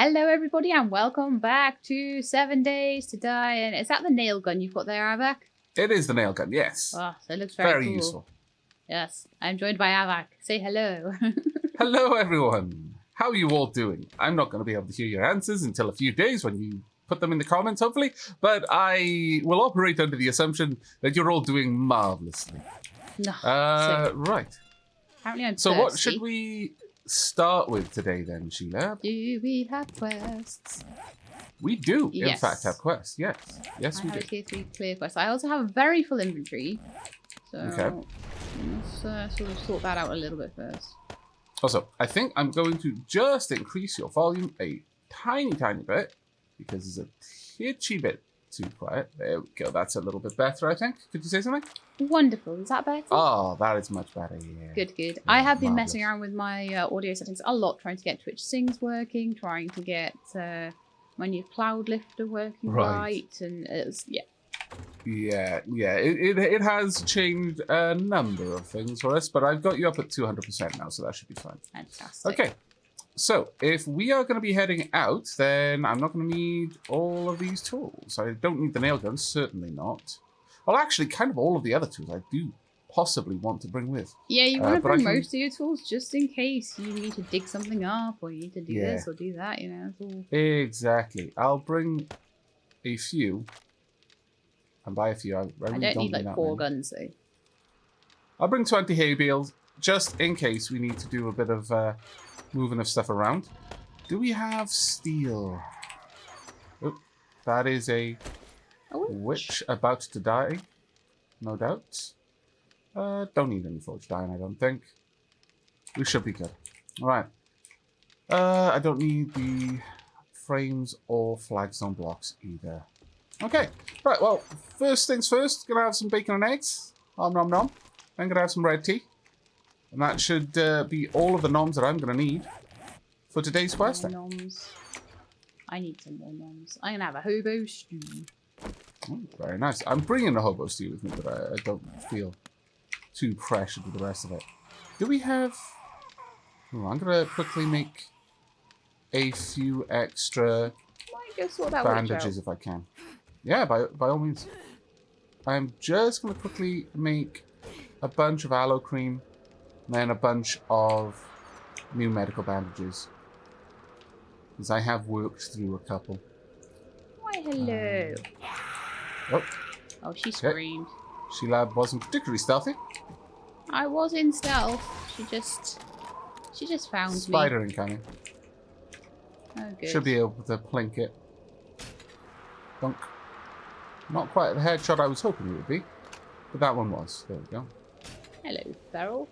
Hello everybody and welcome back to 7 Days to Die. And is that the nail gun you've got there, Aavak? It is the nail gun, yes. Oh, so it looks very cool. Useful. Yes, I'm joined by Aavak. Say hello. Hello everyone. How are you all doing? I'm not going to be able to hear your answers until a few days when you put them in the comments, hopefully. But I will operate under the assumption that you're all doing marvelously. No, right. Apparently I'm So thirsty. what should we start with today then, Sheila? Do we have quests? We do, Yes. in fact, have quests. Yes. Yes, we I have do. a tier 3 clear quest. I also have a very full inventory. So Okay. let's sort of sort that out a little bit first. Also, I think I'm going to just increase your volume a tiny, tiny bit because it's a titchy bit too quiet. There we go. That's a little bit better, I think. Could you say something? Wonderful. Is that better? Oh, that is much better, yeah. Good. Yeah, I have been marvellous. messing around with my audio settings a lot, trying to get Twitch Sings working, trying to get my new cloud lifter working right, and it's Yeah. It has changed a number of things for us, but I've got you up at 200% now, so that should be fine. fantastic. Okay. So, if we are going to be heading out, then I'm not going to need all of these tools. I don't need the nail gun, certainly not. Well, actually, kind of all of the other tools I do possibly want to bring with. Yeah, you want to but I bring can- most of your tools just in case you need to dig something up, or you need to do Yeah. this or do that. You know, it's all... Exactly. I'll bring a few. And by a few, I really I don't need mean like that 4 many. guns though. I'll bring 20 hay bales, just in case we need to do a bit of moving of stuff around. Do we have steel? Oh, that is a Oh, witch about to die, no doubt. Don't need any forged iron, I don't think. We should be good. Alright. I don't need the frames or flagstone blocks either. Okay, right, well, first things first, gonna have some bacon and eggs. Nom nom nom. Then gonna have some red tea. And that should be all of the noms that I'm gonna need for today's quest then. noms. I need some more noms. I'm gonna have a hobo stew. Oh, very nice. I'm bringing the hobo stew with me, but I don't feel too pressured with the rest of it. Do we have... Oh, I'm gonna quickly make a few extra Might go sort that witch out. bandages if I can. Yeah, by all means. I'm just going to quickly make a bunch of aloe cream, and then a bunch of new medical bandages. Because I have worked through a couple. Why, hello. Oh, she screamed. Sheila wasn't particularly stealthy. I was in stealth. She just found me. Spider incoming. Oh, good. Should be able to plink it. Dunk. Not quite the headshot I was hoping it would be, but that one was. There we go. Hello, Feral.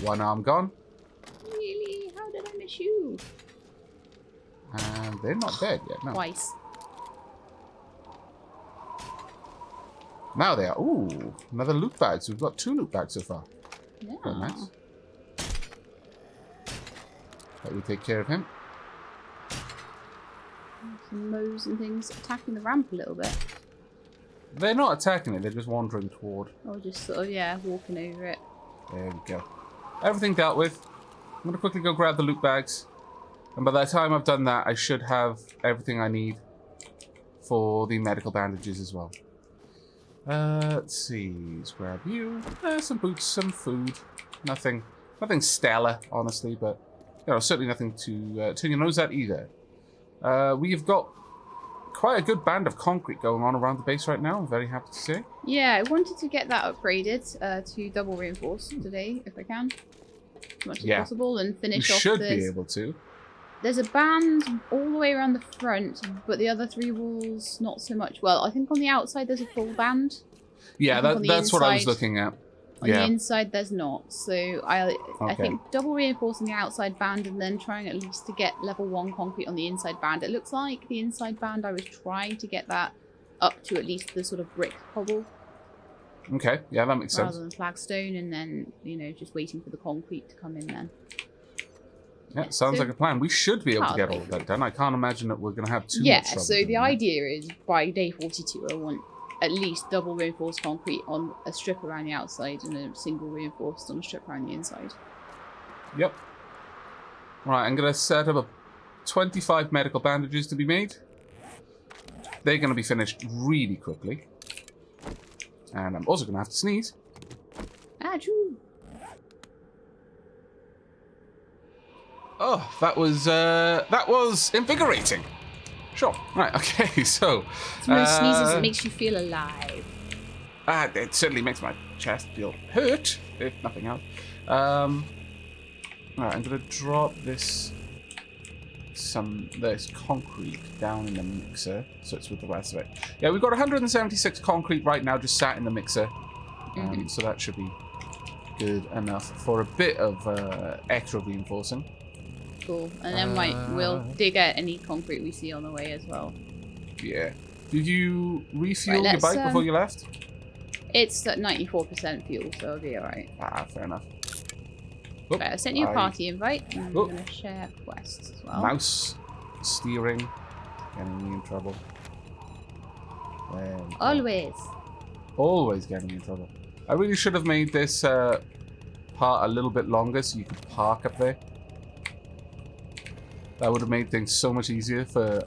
One arm gone, Really? How did I miss you? and they're not dead yet. No. Twice. Now they are. Ooh, another loot bag. So we've got 2 loot bags so far. Yeah. Very nice. Let me take care of him. Some mows and things attacking the ramp a little bit. They're not attacking it. They're just wandering toward. Or just sort of, yeah, walking over it. There we go. Everything dealt with. I'm going to quickly go grab the loot bags. And by the time I've done that, I should have everything I need for the medical bandages as well. Let's see. Let's grab you. Some boots, some food. Nothing stellar, honestly, but you know, certainly nothing to turn your nose at either. We've got quite a good band of concrete going on around the base right now, I'm very happy to say. Yeah, I wanted to get that upgraded to double reinforced today, if I can. As much as possible, and You finish off should this. be able to. There's a band all the way around the front, but the other 3 walls, not so much. Well, I think on the outside there's a full band. Yeah, I think on the that's what I was inside- looking at. On the inside, there's not. So I Okay. think double reinforcing the outside band and then trying at least to get level 1 concrete on the inside band. It looks like the inside band, I was trying to get that up to at least the sort of brick cobble Okay, yeah, that makes sense. rather than flagstone, and then, you know, just waiting for the concrete to come in then. Yeah, sounds So- like a plan. We should be able to get all Hardly. of that done. I can't imagine that we're going to have too Yeah, much trouble so doing the that. idea is by day 42, I want at least double reinforced concrete on a strip around the outside and a single reinforced on a strip around the inside. Yep. Right, I'm going to set up a 25 medical bandages to be made. They're going to be finished really quickly. And I'm also going to have to sneeze. Achoo. Oh, that was invigorating. Sure. Right, okay, so... It's one of those sneezes that makes you feel alive. It certainly makes my chest feel hurt, if nothing else. Alright, I'm going to drop this concrete down in the mixer, so it's with the rest of it. Yeah, we've got 176 concrete right now just sat in the mixer. So that should be good enough for a bit of extra reinforcing. Cool. And then we'll dig out any concrete we see on the way as well. Yeah. Did you refuel your bike before you left? It's at 94% fuel, so it'll be alright. Ah, fair enough. Right, I sent you a party invite, and I'm going to share quests as well. Mouse steering. Getting me in trouble. Always. Always getting me in trouble. I really should have made this part a little bit longer so you could park up there. That would have made things so much easier for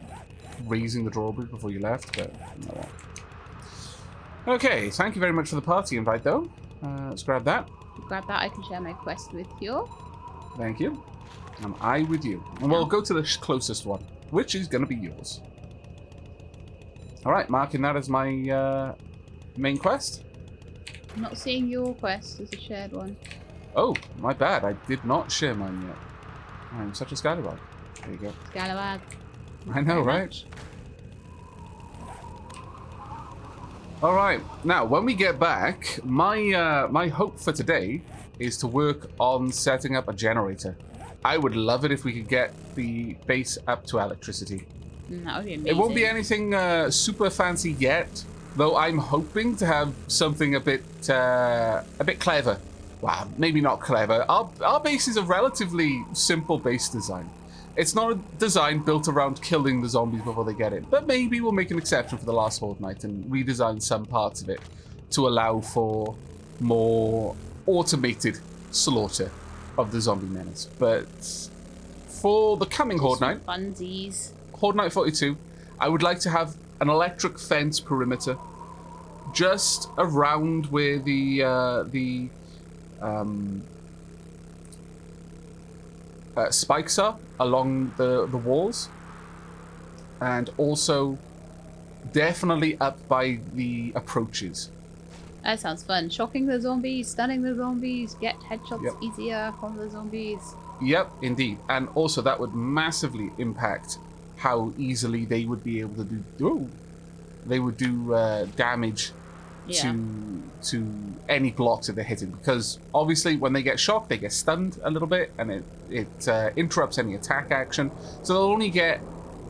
raising the drawbridge before you left, but no. Okay, thank you very much for the party invite, though. Let's grab that. Grab that, I can share my quest with you. Thank you. And I with you. And we'll go to the closest one, which is going to be yours. Alright, marking that as my main quest. I'm not seeing your quest as a shared one. Oh, my bad. I did not share mine yet. I'm such a scallywag. There you go. Scallywag. I know, right? All right. Now, when we get back, my hope for today is to work on setting up a generator. I would love it if we could get the base up to electricity. That would be amazing. It won't be anything super fancy yet, though I'm hoping to have something a bit clever. Well, maybe not clever. Our base is a relatively simple base design. It's not a design built around killing the zombies before they get in, but maybe we'll make an exception for the last fortnight and redesign some parts of it to allow for more automated slaughter of the zombie menace. But for the coming Horde Night, funsies. Horde Night 42, I would like to have an electric fence perimeter just around where the spikes are along the walls, and also definitely up by the approaches. That sounds fun. Shocking the zombies, stunning the zombies, get headshots easier from the zombies. Yep, indeed. And also that would massively impact how easily they would be able to do damage to any blocks that they're hitting, because obviously when they get shocked they get stunned a little bit and it interrupts any attack action, so they'll only get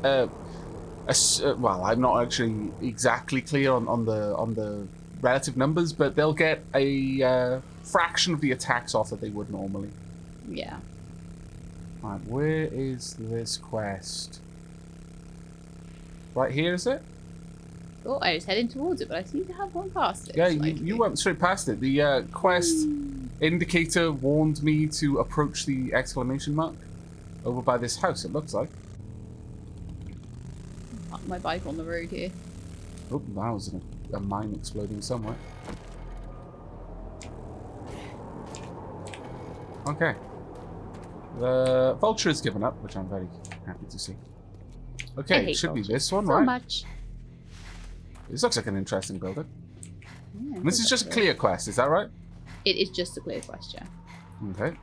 well, I'm not actually exactly clear on the relative numbers, but they'll get a fraction of the attacks off that they would normally. Yeah. Right, where is this quest? Right here, is it? Oh, I was heading towards it, but I seem to have gone past it. Yeah, you went straight past it. The quest indicator warned me to approach the exclamation mark over by this house, it looks like. Park my bike on the road here. Oh, that was a mine exploding somewhere. Okay. The vulture has given up, which I'm very happy to see. Okay, it should be this one, right? Much. This looks like an interesting building. Yeah, This is just a clear quest, is that right? It is just a clear quest, yeah. Okay.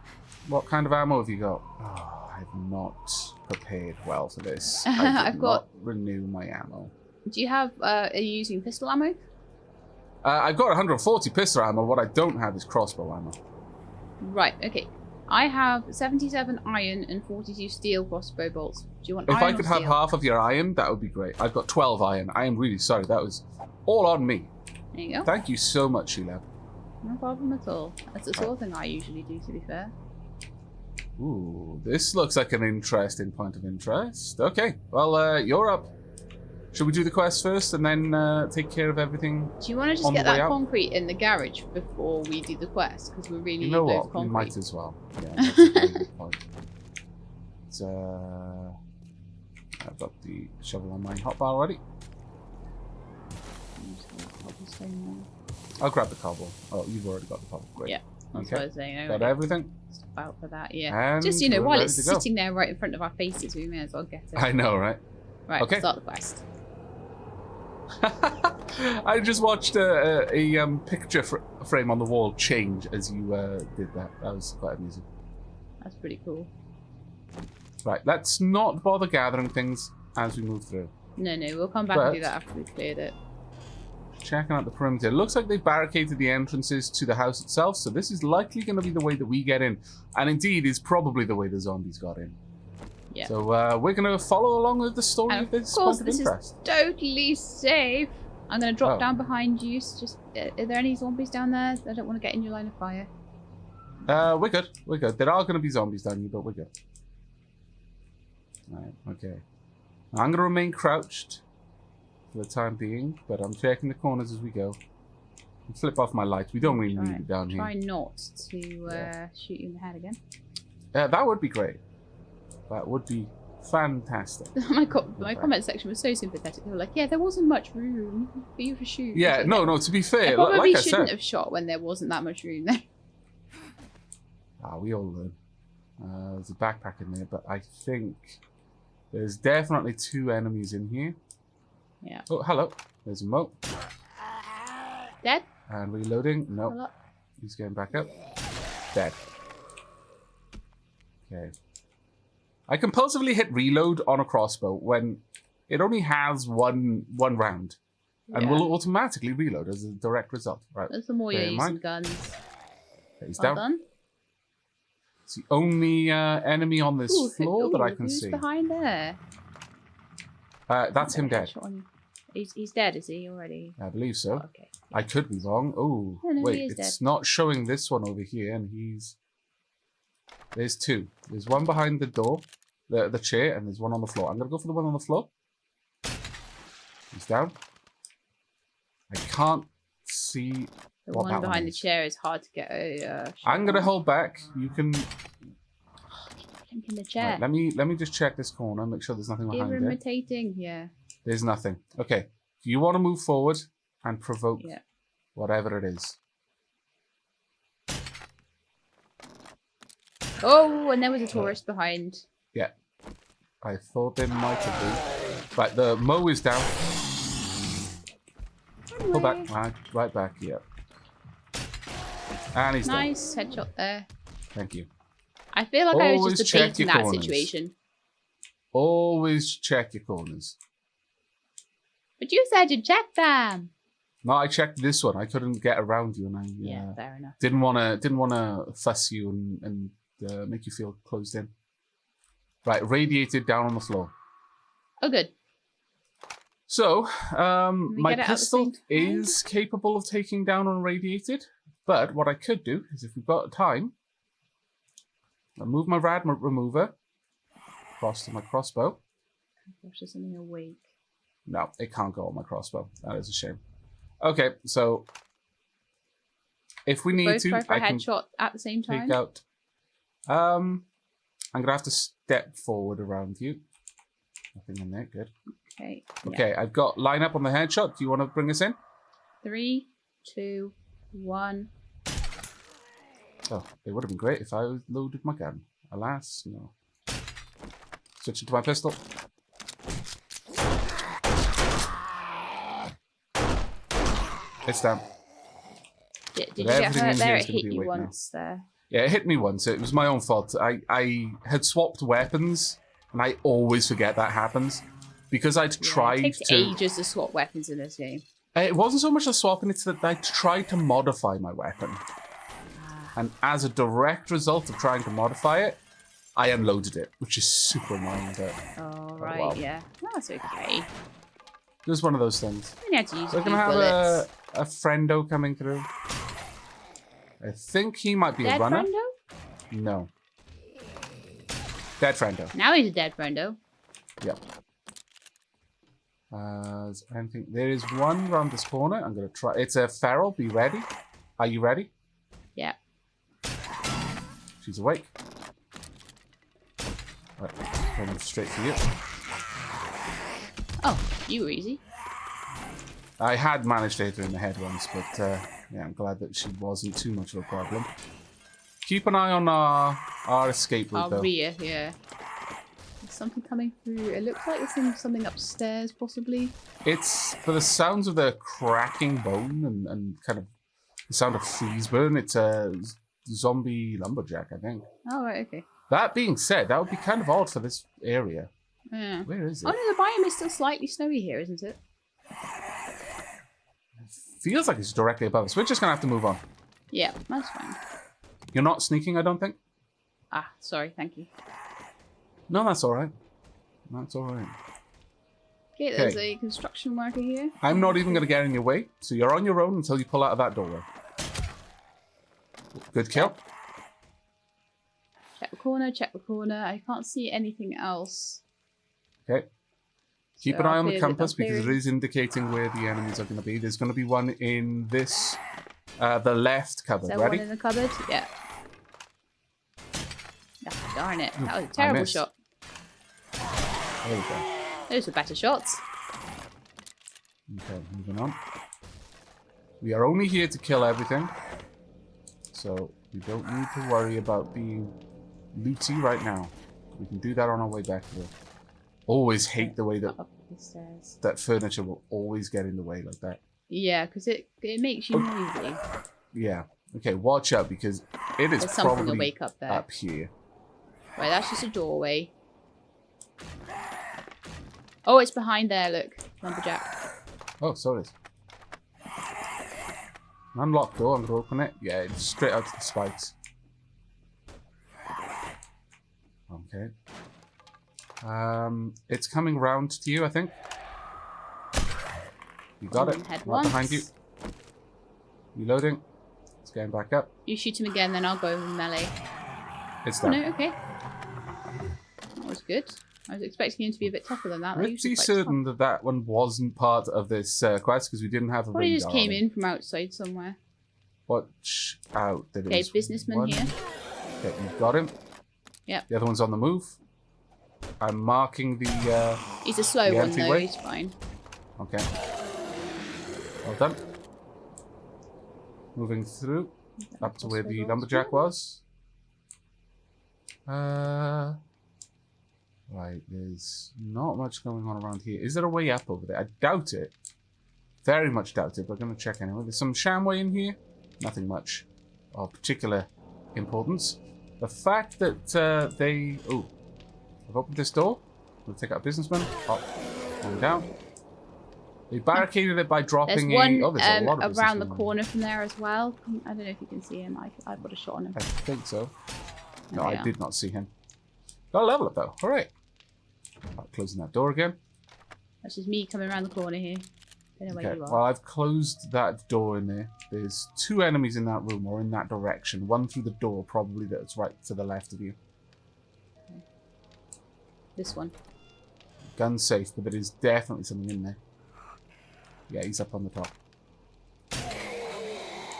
What kind of ammo have you got? Oh, I've not prepared well for this. I've got... renew my ammo. Do you have... are you using pistol ammo? I've got 140 pistol ammo. What I don't have is crossbow ammo. Right, okay. I have 77 iron and 42 steel crossbow bolts. Do you want If iron I could or have steel? half of your iron, that would be great. I've got 12 iron. I am really sorry. That was all on me. There you go. Thank you so much, Sheila. No problem at all. That's the sort of thing I usually do, to be fair. Ooh, this looks like an interesting point of interest. Okay, well, you're up. Should we do the quest first and then take care of everything? Do you want to just get that concrete in the garage before we do the quest? Because we really need loads of concrete. We might as well. Yeah, that's a very good point. I've got the shovel on my hotbar already. I'll grab the cobble. Oh, you've already got the cobble. Great. Yeah. That's what I was saying. Got everything? Stop out for that, yeah. And just, you know, we're while ready it's to go. sitting there right in front of our faces, we may as well get it. I know, right? Right, okay. Start the quest. I just watched a picture frame on the wall change as you did that. That was quite amusing. That's pretty cool. Right, let's not bother gathering things as we move through. No, we'll come back and do that after we've cleared it. Checking out the perimeter. It looks like they've barricaded the entrances to the house itself, so this is likely going to be the way that we get in. And indeed, is probably the way the zombies got in. Yeah. So we're going to follow along with the story of this point of interest. Is totally safe. I'm going to drop down behind you. So just, are there any zombies down there? I don't want to get in your line of fire. We're good. We're good. There are going to be zombies down here, but we're good. Right, okay. Now, I'm going to remain crouched for the time being, but I'm checking the corners as we go. And flip off my lights. We don't really need it down here. Try not to shoot you in the head again. That would be great. That would be fantastic. my comment section was so sympathetic. They were like, yeah, there wasn't much room for you to shoot. Yeah, no, to be fair, I probably like I shouldn't said, have shot when there wasn't that much room there. We all learn. There's a backpack in there, but I think there's definitely 2 enemies in here. Yeah. Oh, hello. There's a moat. Dead? And reloading. No. Hello? He's getting back up. Dead. Okay. I compulsively hit reload on a crossbow when it only has one round. And will automatically reload as a direct result. Right. That's the more you're using guns. He's well down. Done. It's the only enemy on this floor that I can see. Who's behind there? That's him dead. He's dead, is he already? I believe so. Oh, okay. I could be wrong. Oh, no, wait, it's not showing this one over here, and there's 2. There's one behind the door, the chair, and there's one on the floor. I'm gonna go for the one on the floor. He's down. I can't see. The one behind the chair is hard to get a. I'm gonna hold back. You can. In the chair. Right, let me just check this corner, make sure there's nothing behind it. Imitating, yeah. There's nothing. Okay, if you want to move forward and provoke whatever it is. Oh, and there was a tourist behind. Yeah, I thought there might have been. Right, the mow is down. Pull back, right back. Yeah. And he's nice headshot there. Thank you. I feel like I was just debating that situation. Always check your corners. But you said you checked them. No, I checked this one. I couldn't get around you, and I fair enough. Didn't wanna fuss you and make you feel closed in. Right, radiated down on the floor. Oh, good. So, my pistol is capable of taking down unradiated, but what I could do is, if we've got time, I'll move my rad remover across to my crossbow. Gosh, there's something awake. No, it can't go on my crossbow. That is a shame. Okay, so if we need to, I can headshot at the same time. Take out. I'm gonna have to step forward around you. Nothing in there. Good. Okay. Okay, I've got line up on the headshot. Do you want to bring us in? 3, 2, 1. Oh, it would have been great if I loaded my gun. Alas, no. Switch into my pistol. It's down. Did you get hurt there? It hit you once there. Yeah, it hit me once. It was my own fault. I had swapped weapons, and I always forget that happens. Because I'd tried it takes ages to swap weapons in this game. It wasn't so much the swapping, it's that I tried to modify my weapon. And as a direct result of trying to modify it, I unloaded it, which is super annoying. But, right, well. Yeah. That's okay. It was one of those things. You had to use We're going to have a friendo coming through. I think he might be a runner. Friendo? No. Dead friendo. Now he's a dead friendo. Yep. Anything? There is one around this corner. I'm going to try. It's a feral. Be ready. Are you ready? Yeah. She's awake. Right, going straight for you. Oh, you were easy. I had managed to hit her in the head once, but yeah, I'm glad that she wasn't too much of a problem. Keep an eye on our escape route, though. Rear, yeah. There's something coming through. It looks like there's something upstairs, possibly. It's, for the sounds of the cracking bone and kind of the sound of freeze burn, it's a zombie lumberjack, I think. Oh, right, okay. That being said, that would be kind of odd for this area. Yeah. Where is it? Oh, no, the biome is still slightly snowy here, isn't it? Feels like it's directly above us. We're just going to have to move on. Yeah, that's fine. You're not sneaking, I don't think? Ah, sorry, thank you. No, that's all right. That's all right. Okay, there's a construction worker here. I'm not even going to get in your way, so you're on your own until you pull out of that doorway. Good kill. Check the corner, check the corner. I can't see anything else. Okay. Keep So an eye I'll on the clear compass up because here. it is indicating where the enemies are going to be. There's going to be one in this, the left Is cupboard. there Ready? one in the cupboard? Yeah. Ah, darn it. That was a terrible missed. shot. There we go. Those were better shots. Okay, moving on. We are only here to kill everything, so we don't need to worry about being looty right now. We can do that on our way back to it. Always hate the way that Up the stairs. that furniture will always get in the way like that. Yeah, because it makes you noisy. Yeah. Okay, watch out because it is There's something probably awake up there. up here. Right, that's just a doorway. Oh, it's behind there, look. Lumberjack. Oh, so it is. Unlocked door, I'm going to open it. Yeah, it's straight out to the spikes. Okay. It's coming round to you, I think. You got it. Head Right behind you. once. Reloading. It's going back up. You shoot him again, then I'll go with melee. It's Oh, done. no, okay. That was good. I was expecting him to be a bit tougher than that. They're usually Pretty quite certain tough. that one wasn't part of this quest because we didn't have a Probably radar just came on it. in from outside somewhere. Watch out. There Okay, is businessman one. here. Okay, you've got him. Yep. The other one's on the move. I'm marking the... He's a slow the one, though. entryway. He's fine. Okay. Well done. Moving through. Up to where the lumberjack was. Right, there's not much going on around here. Is there a way up over there? I doubt it. Very much doubt it, but I'm going to check anyway. There's some shamway in here. Nothing much of particular importance. The fact that they... Oh, I've opened this door. We'll take out a businessman. Hop. Going down. They barricaded it by dropping There's one a... Oh, there's a lot of around the businessmen. corner from there as well. I don't know if you can see him. I've got a shot on him. I think so. No, There we I are. did not see him. Got a level up though. All right. Closing that door again. That's just me coming around the corner here. Don't know where Okay. you are. Well, I've closed that door in there. There's 2 enemies in that room or in that direction. One through the door, probably that's right to the left of you. This one. Gun safe, but there is definitely something in there. Yeah, he's up on the top.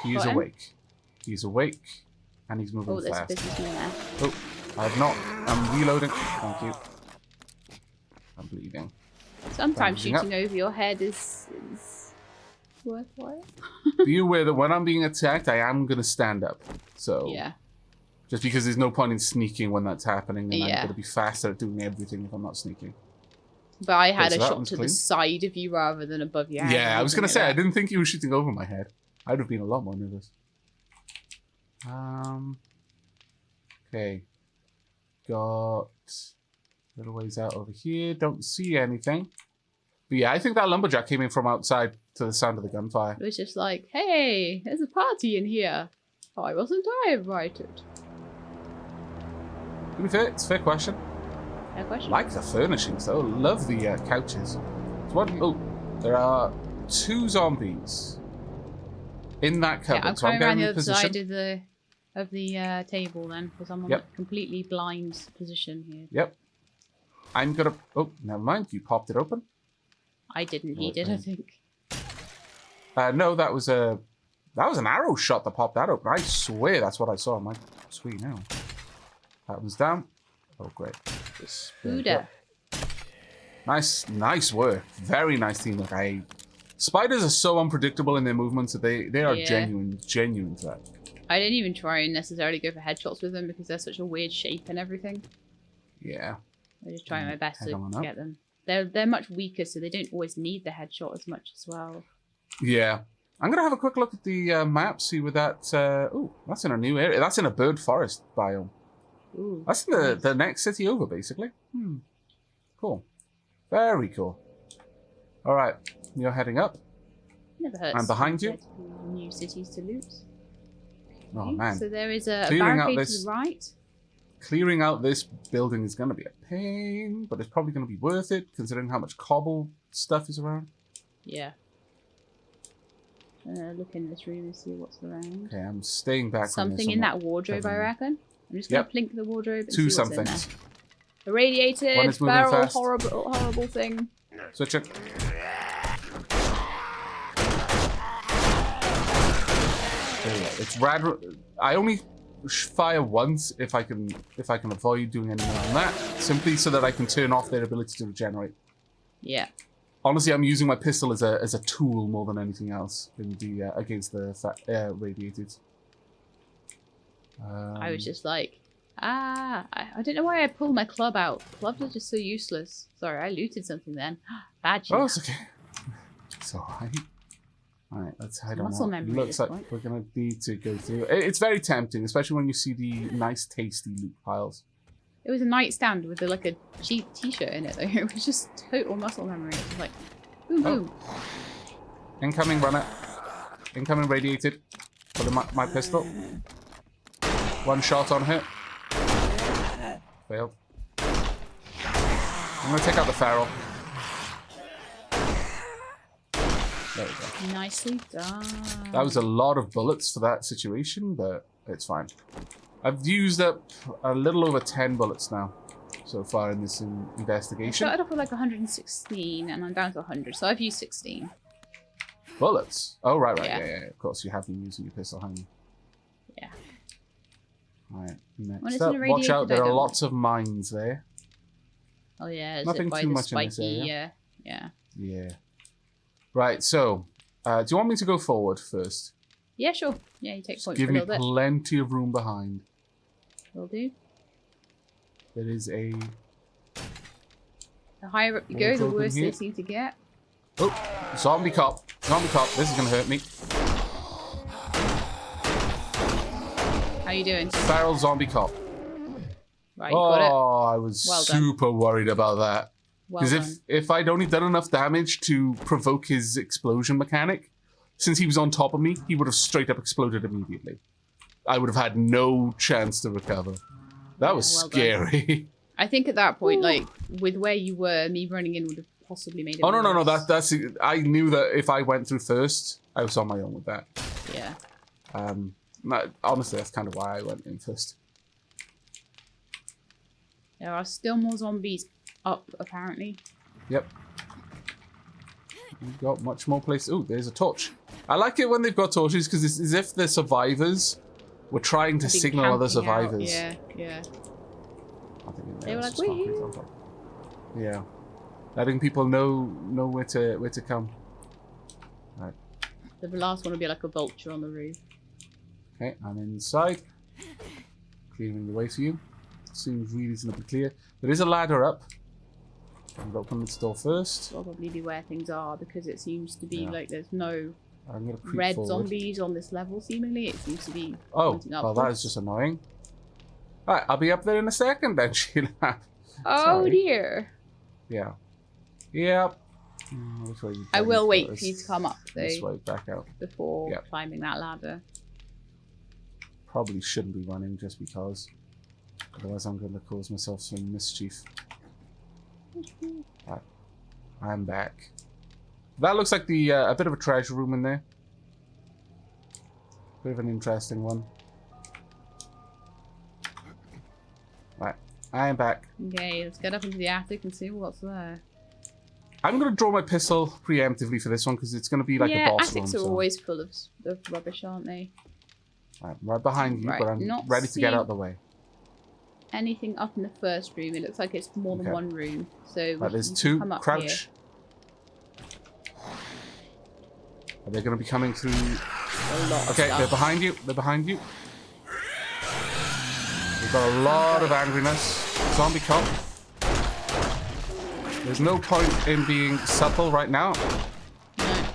He's Got him? awake. He's awake, and he's moving Oh, there's a fast. businessman there. Oh, I have not. I'm reloading. Thank you. I'm bleeding. Sometimes Bandaging up. shooting over your head is worthwhile. Be aware that when I'm being attacked, I am going to stand up. So, Yeah. just because there's no point in sneaking when that's happening, and I'm Yeah. going to be faster at doing everything if I'm not sneaking. But I had so a that shot one's to clean. the side of you rather than above your head. Yeah, I was going to Something say, I like that. didn't think you were shooting over my head. I'd have been a lot more nervous. Okay. Got a little ways out over here. Don't see anything. But yeah, I think that lumberjack came in from outside to the sound of the gunfire. It was just like, hey, there's a party in here. Why wasn't I invited? To be fair, it's a fair question. No question. Like the furnishings though. Love the couches. So what? Oh, there are 2 zombies in that cupboard. Yeah, I'm so I'm coming around getting the in other position. side of the table then, because I'm on Yep. a completely blind position here. Yep. I'm gonna. Oh, never mind. You popped it open. I didn't. He Oh, did, I okay. think. No, that was an arrow shot that popped that open. I swear that's what I saw on my screen now. That one's down. Oh, great. This Buddha. Nice work. Very nice teamwork. Spiders are so unpredictable in their movements that they are genuine threat. I didn't even try and necessarily go for headshots with them because they're such a weird shape and everything. Yeah. I just try my best to get them. They're much weaker, so they don't always need the headshot as much as well. Yeah. I'm going to have a quick look at the map, see where that... oh, that's in a new area. That's in a bird forest biome. Ooh, that's in the next city over, basically. Cool. Very cool. All right. You're heading up. Never hurts. I'm behind you. New cities to loot. Oh, Okay, man. So there is a barricade to the right. Clearing out this building is going to be a pain, but it's probably going to be worth it, considering how much cobble stuff is around. Yeah. Look in this room and see what's around. Okay, I'm staying back. Something in that wardrobe, I reckon. I'm just going to plink the wardrobe and Two see what's somethings. in there. Irradiated, barrel, horrible thing. Switch it. It's rad. I only fire once if I can avoid doing any more than that, simply so that I can turn off their ability to regenerate. Yeah. Honestly, I'm using my pistol as a tool more than anything else in the against the radiated. I was just like, I don't know why I pulled my club out. Clubs are just so useless. Sorry, I looted something then. Badge. Oh, it's okay. It's alright. Alright, let's head on out. Looks like we're going to need to go through. It's very tempting, especially when you see the nice, tasty loot piles. It was a nightstand with like a cheap t-shirt in it, though. It was just total muscle memory. It was like, boom, boom. Incoming runner. Incoming radiated. Put my pistol. One shot on her. Failed. I'm going to take out the feral. There we go. Nicely done. That was a lot of bullets for that situation, but it's fine. I've used up a little over 10 bullets now so far in this investigation. I started off with like 116 and I'm down to 100, so I've used 16. Bullets? Oh, right. Yeah. Yeah. Of course, you have been using your pistol, haven't you? Yeah. Alright, next up. Watch out, there are lots of mines there. Oh, yeah. Nothing too much in this area. Yeah. Right, so, do you want me to go forward first? Yeah, sure. Yeah, you take points give for a little bit. Give me plenty of room behind. Will do. There is a... The higher up you go, the worse they seem to get. Oh, zombie cop. Zombie cop. This is going to hurt me. How you doing? Feral zombie cop. Right, you got it. Oh, I was super worried about that. Because if I'd only done enough damage to provoke his explosion mechanic, since he was on top of me, he would have straight up exploded immediately. I would have had no chance to recover. That was scary. I think at that point, like, with where you were, me running in would have possibly made it worse. No. That's I knew that if I went through first, I was on my own with that. Yeah. Honestly, that's kind of why I went in first. There are still more zombies up, apparently. Yep. We've got much more place. Ooh, there's a torch. I like it when they've got torches because it's as if the survivors were trying to signal other survivors. Yeah. I think they were like, wee. Yeah. Letting people know where to come. Right. The last one will be like a vulture on the roof. Okay, I'm inside. Clearing the way for you. Seems reasonably clear. There is a ladder up. I'm going to open this door first. Probably be where things are because it seems to be like there's no red zombies on this level, seemingly. It seems to be. Oh, well, that is just annoying. Alright, I'll be up there in a second then, Sheila. Oh dear. Yeah. Yep. I will wait for you to come up though. This way, back out. Before climbing that ladder. Probably shouldn't be running just because. Otherwise I'm going to cause myself some mischief. Right. I'm back. That looks like the a bit of a treasure room in there. Bit of an interesting one. Right. I am back. Okay, let's get up into the attic and see what's there. I'm going to draw my pistol preemptively for this one because it's going to be like a boss room. Attics are always full of rubbish, aren't they? Right, I'm right behind you, but I'm ready to get out of the way. anything up in the first room. It looks like it's more than one room. So right, there's you can 2. come up Crouch. Are they going to be coming through? Okay, they're behind you. They're behind you. We've got a lot of angriness. Zombie cop. There's no point in being subtle right now. No.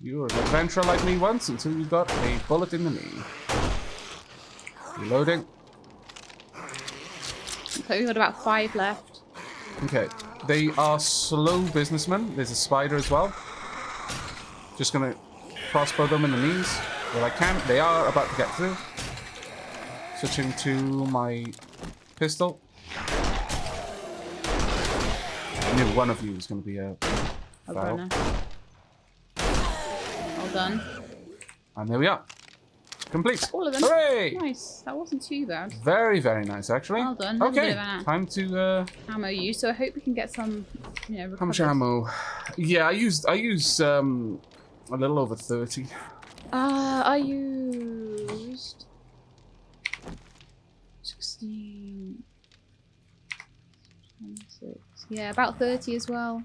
You were an adventurer like me once until you got a bullet in the knee. Reloading. So we've got about 5 left. Okay. They are slow businessmen. There's a spider as well. Just gonna crossbow them in the knees where I can. They are about to get through. Switching to my pistol. I knew one of you was going to be a foul. Well done. And there we are. Complete. All of them. Hooray! Nice. That wasn't too bad. Very, very nice, actually. Well done. Okay, time to ammo use. So I hope we can get some, you know, how much ammo? Yeah, I used a little over 30. I used 16, 26. Yeah, about 30 as well.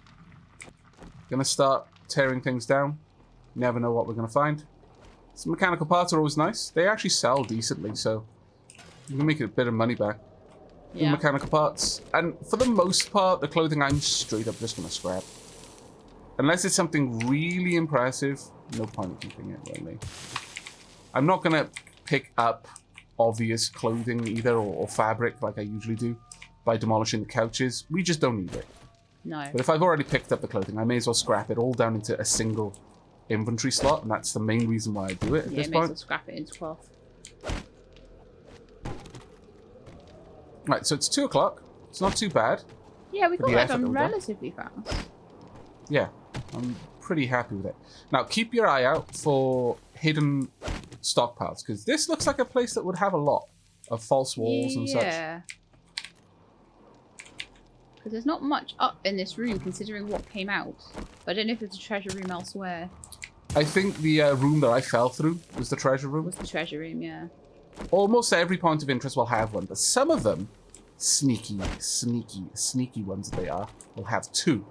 Gonna start tearing things down. Never know what we're gonna find. Some mechanical parts are always nice. They actually sell decently, so you can make a bit of money back. Yeah. Mechanical parts. And for the most part, the clothing I'm straight up just gonna scrap. Unless it's something really impressive, no point in keeping it, really. I'm not gonna pick up obvious clothing either, or fabric like I usually do by demolishing the couches. We just don't need it. No. But if I've already picked up the clothing, I may as well scrap it all down into a single inventory slot, and that's the main reason why I do it at this point. Yeah, may as well scrap it into cloth. Right, so it's 2 o'clock. It's not too bad. Yeah, we got that done relatively fast. Yeah, I'm pretty happy with it. Now, keep your eye out for hidden stockpiles, because this looks like a place that would have a lot of false walls and such. Yeah. Because there's not much up in this room, considering what came out. But I don't know if there's a treasure room elsewhere. I think the room that I fell through was the treasure room. Was the treasure room, yeah. Almost every point of interest will have one, but some of them, sneaky ones that they are, will have 2.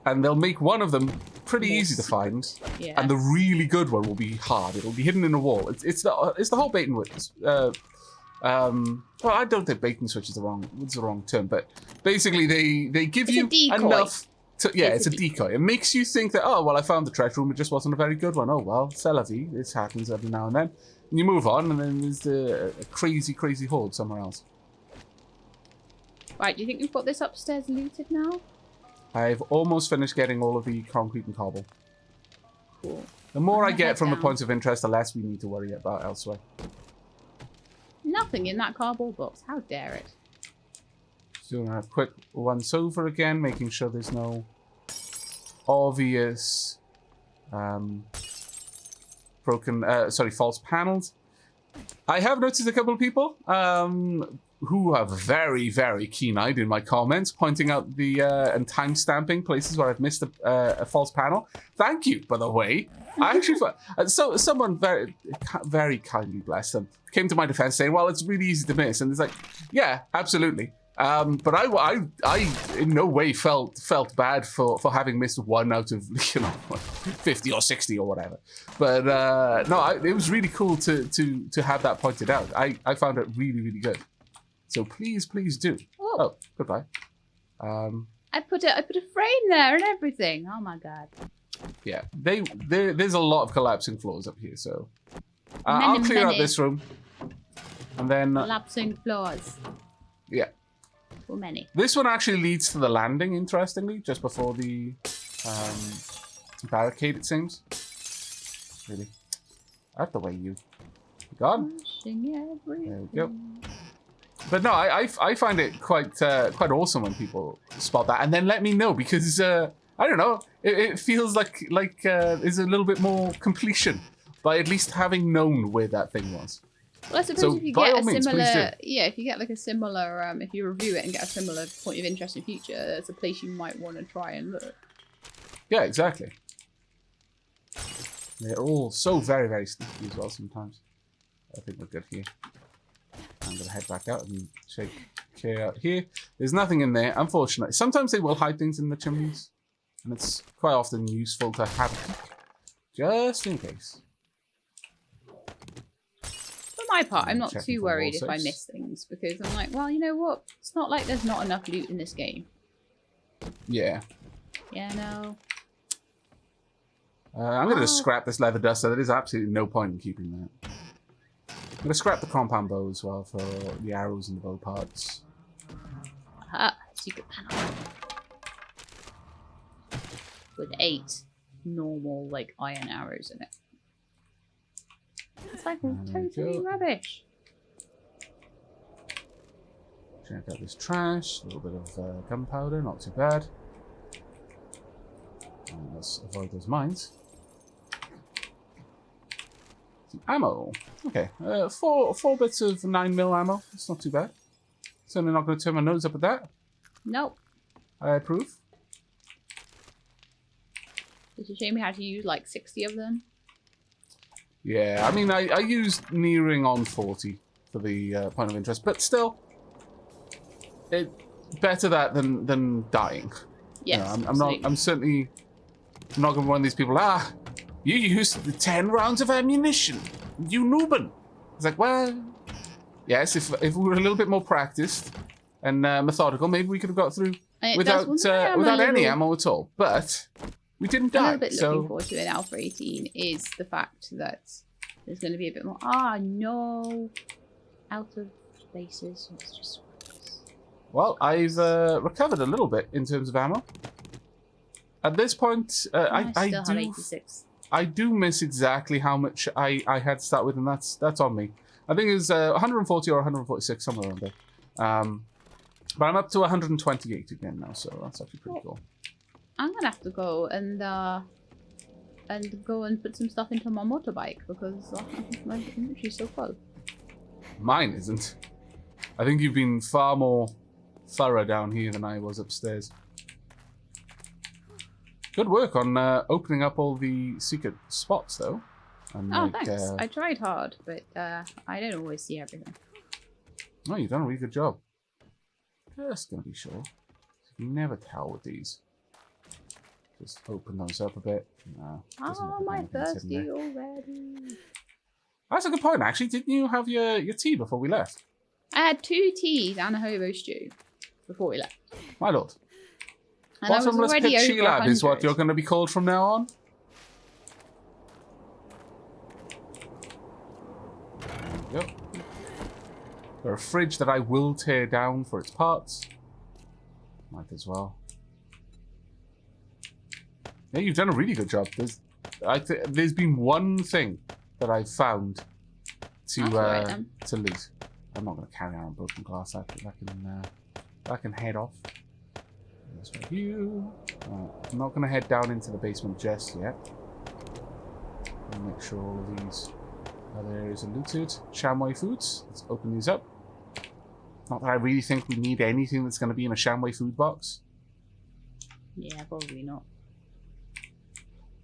And they'll make one of them pretty easy to find, and the really good one will be hard. It'll be hidden in a wall. It's the whole bait and switch. Well, I don't think bait and switch is the wrong term, but basically they give you enough. It's a decoy. It makes you think that, oh well, I found the treasure room. It just wasn't a very good one. Oh well, c'est la vie. This happens every now and then. And you move on, and then there's a crazy horde somewhere else. Right, do you think we've got this upstairs looted now? I've almost finished getting all of the concrete and cobble. Cool. The more I get from the points of interest, the less we need to worry about elsewhere. Nothing in that cardboard box. How dare it? So I'm going to quick once over again, making sure there's no obvious false panels. I have noticed a couple of people who are very keen-eyed in my comments, pointing out the and time-stamping places where I've missed a false panel. Thank you, by the way. I actually someone very kindly, bless them, came to my defense saying, "Well, it's really easy to miss," and it's like, yeah, absolutely. But I in no way felt bad for having missed 1 out of 50 or 60 or whatever. But no, it was really cool to have that pointed out. I found it really good. So please do. Oh, goodbye. I put a frame there and everything. Oh my god. Yeah, there's a lot of collapsing floors up here. So I'll clear out this room, and then collapsing floors. Yeah. Too many. This one actually leads to the landing. Interestingly, just before the barricade, it seems. Really, out the way, you. Gone. There we go. But no, I find it quite awesome when people spot that and then let me know, because I don't know, it feels like there's a little bit more completion by at least having known where that thing was. Well, I suppose if you get a similar, if you get like a similar, if you review it and get a similar point of interest in future, it's a place you might want to try and look. Yeah, exactly. They're all so very sneaky as well sometimes. I think we're good here. I'm going to head back out and check out here. There's nothing in there, unfortunately. Sometimes they will hide things in the chimneys, and it's quite often useful to have a peek, just in case. For my part, I'm not too worried if I miss things, because I'm like, well, you know what? It's not like there's not enough loot in this game. Yeah. Yeah, no. I'm going to scrap this leather duster. There is absolutely no point in keeping that. I'm going to scrap the compound bow as well for the arrows and the bow parts. Aha, secret panel. With 8 normal, like, iron arrows in it. It's like totally rubbish. Check out this trash. A little bit of gunpowder, not too bad. And let's avoid those mines. Some ammo. Okay, four bits of 9mm ammo. That's not too bad. Certainly not going to turn my nose up at that. Nope. I approve. It's a shame we had to use like 60 of them. Yeah, I mean, I used nearing on 40 for the point of interest, but still, better that than dying. Yes, you know, I'm certainly not going to be one of these people. You used 10 rounds of ammunition, you noobin. It's like, well, yes, if we were a little bit more practiced and methodical, maybe we could have got through without any ammo at all. But we didn't die. A little bit looking forward to in Alpha 18 is the fact that there's going to be a bit more. No, out of places. It's just. Well, I've recovered a little bit in terms of ammo. At this point, I still have 86. I do miss exactly how much I had to start with, and that's on me. I think it was 140 or 146, somewhere around there. But I'm up to 128 again now, so that's actually pretty cool. I'm gonna have to go and put some stuff into my motorbike because my inventory's so full. Mine isn't. I think you've been far more thorough down here than I was upstairs. Good work on opening up all the secret spots, though. And thanks. I tried hard, but I don't always see everything. Oh, you've done a really good job. Just gonna be sure. You can never tell with these. Just open those up a bit. No. Oh, my thirsty already. That's a good point, actually. Didn't you have your tea before we left? I had 2 teas and a hobo stew before we left. My lord. And bottomless pit Sheelab is what you're going to be called from now on? There we go. Got a fridge that I will tear down for its parts. Might as well. Yeah, you've done a really good job. There's been one thing that I've found to loot. I'm not going to carry on broken glass. I can head off. That's right, you. I'm not going to head down into the basement just yet. Make sure all these other areas are looted. Shamway foods. Let's open these up. Not that I really think we need anything that's going to be in a Shamway food box. Yeah, probably not.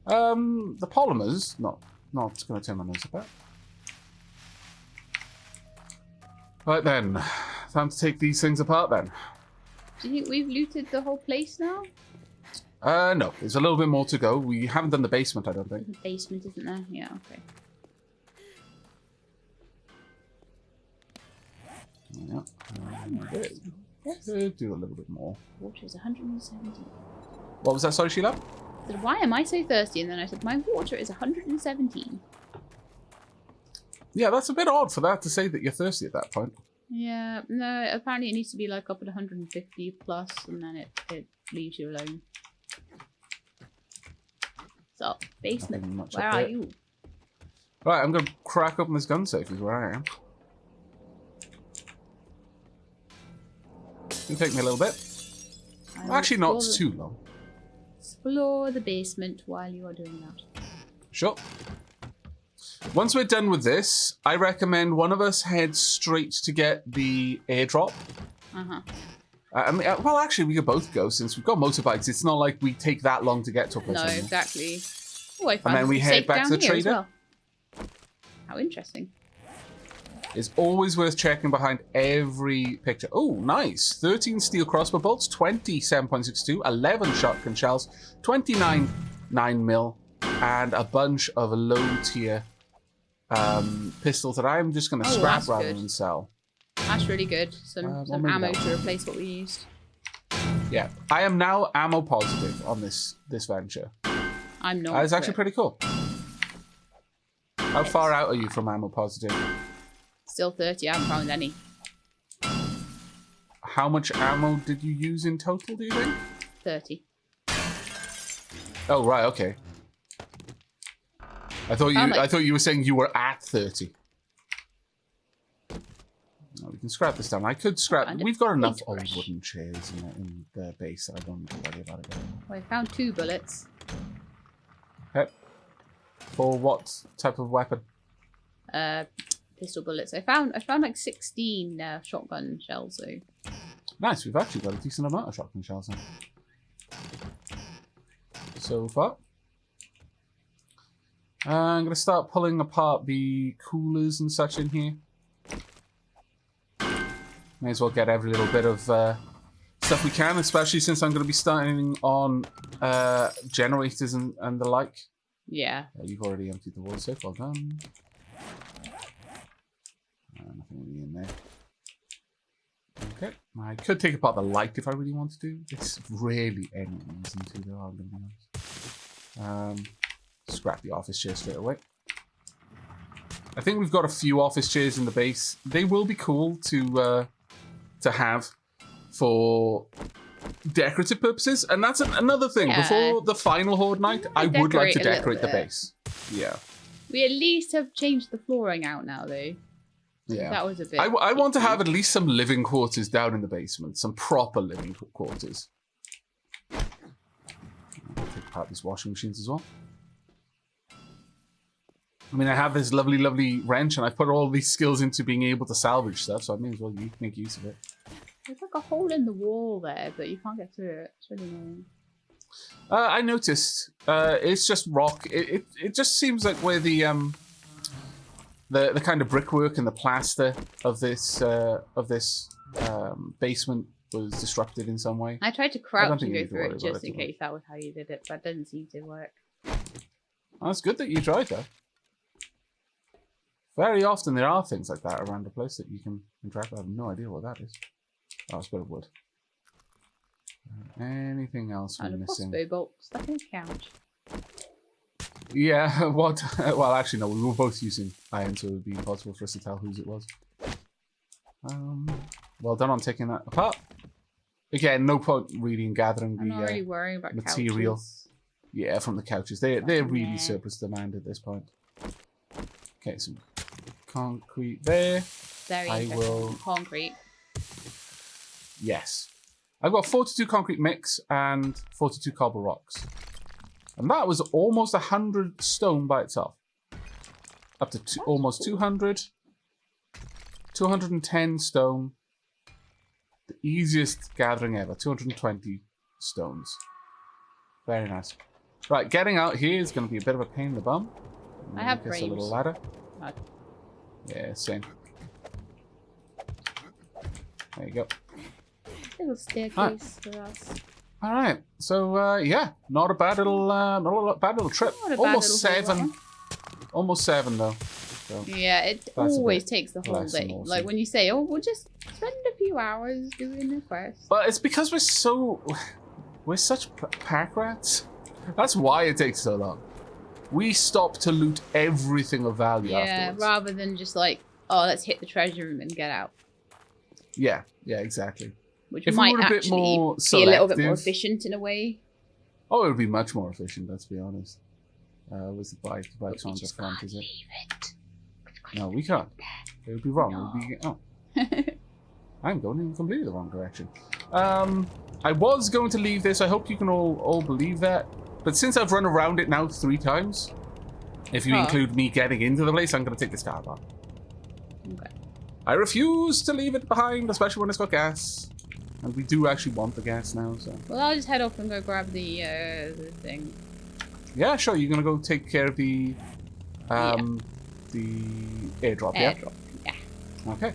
The polymers, not going to turn my nose up at. Right then, time to take these things apart then. Do you think we've looted the whole place now? No, there's a little bit more to go. We haven't done the basement, I don't think. The basement, isn't there? Yeah, okay. Yeah. Do a little bit more. Water is 117. What was that, sorry, Sheila? Why am I so thirsty? And then I said, my water is 117. Yeah, that's a bit odd for that to say that you're thirsty at that point. Yeah, no, apparently it needs to be like up at 150 plus, and then it leaves you alone. So, basement, where are you? Right, I'm going to crack open this gun safe is where I am. It'll take me a little bit. Actually, not too long. Explore the basement while you are doing that. Sure. Once we're done with this, I recommend one of us head straight to get the airdrop. Well, actually, we could both go since we've got motorbikes. It's not like we take that long to get to a place. No, anymore. Exactly. Oh, I found and then we head back to the trader. How interesting. It's always worth checking behind every picture. Oh, nice. 13 steel crossbow bolts, 20 7.62, 11 shotgun shells, 29 9mm, and a bunch of low-tier pistols that I'm just going to scrap rather than sell. That's really good. Some ammo to replace what we used. Yeah, I am now ammo positive on this venture. I'm not. It's actually pretty cool. How far out are you from ammo positive? Still 30. I haven't found any. How much ammo did you use in total, do you think? 30. Oh, right, okay. I thought you were saying you were at 30. No, we can scrap this down. I could scrap. We've got enough old wooden chairs in the base. I don't need to worry about it. Well, I found 2 bullets. Okay. For what type of weapon? Pistol bullets. I found like 16 shotgun shells. So nice. We've actually got a decent amount of shotgun shells now. So far. I'm going to start pulling apart the coolers and such in here. May as well get every little bit of stuff we can, especially since I'm going to be starting on generators and the like. Yeah. You've already emptied the water safe. Well done. Nothing really in there. Okay. I could take apart the light if I really wanted to. It's really any reason to, though, I'm going to be honest. Scrap the office chair straight away. I think we've got a few office chairs in the base. They will be cool to have for decorative purposes, and that's another thing. Yeah. Before the final Horde night, I would like to decorate the base. Yeah. We at least have changed the flooring out now, though. Yeah. That was a bit... I want to have at least some living quarters down in the basement. Some proper living quarters. Take apart these washing machines as well. I mean, I have this lovely, lovely wrench, and I've put all these skills into being able to salvage stuff, so I may as well make use of it. There's like a hole in the wall there, but you can't get through it. It's really annoying. I noticed. It's just rock. It just seems like where the kind of brickwork and the plaster of this basement was disrupted in some way. I tried to crouch and go through it just in case that was how you did it, but that didn't seem to work. Well, it's good that you tried that. Very often there are things like that around the place that you can interact with. I have no idea what that is. Oh, it's a bit of wood. Anything else we're missing? A crossbow bolt stuck in a couch. Yeah, what? Well, actually, no. We were both using iron, so it would be impossible for us to tell whose it was. Well done on taking that apart. Again, no point really in gathering the really worrying about material. Couches. Yeah, from the couches. They're really surplus demand at this point. Okay, some concrete there. Very interesting. Concrete. Yes. I've got 42 concrete mix and 42 cobble rocks. And that was almost 100 stone by itself. Up to almost 200. 210 stone. The easiest gathering ever. 220 stones. Very nice. Right, getting out here is going to be a bit of a pain in the bum. I have frames. A little ladder. Yeah, same. There you go. Little staircase for us. All right, so yeah, not a bad little trip. Almost 7. Almost 7 though. So yeah, it always takes the whole day. Like when you say, "Oh, we'll just spend a few hours doing the quest." But it's because we're such pack rats. That's why it takes so long. We stop to loot everything of value afterwards. Yeah, rather than just like, oh, let's hit the treasure room and get out. Yeah, exactly. Which might actually be a little bit more efficient in a way. Oh, it would be much more efficient, let's be honest. Was the bike on the front, is it? No, we can't. It would be wrong. No. It would be, I'm going in completely the wrong direction. I was going to leave this. I hope you can all believe that. But since I've run around it now 3 times, if you include me getting into the place, I'm going to take this car apart. Okay. I refuse to leave it behind, especially when it's got gas. And we do actually want the gas now, so... Well, I'll just head off and go grab the thing. Yeah, sure. You're going to go take care of the airdrop, yeah? Yeah. Okay.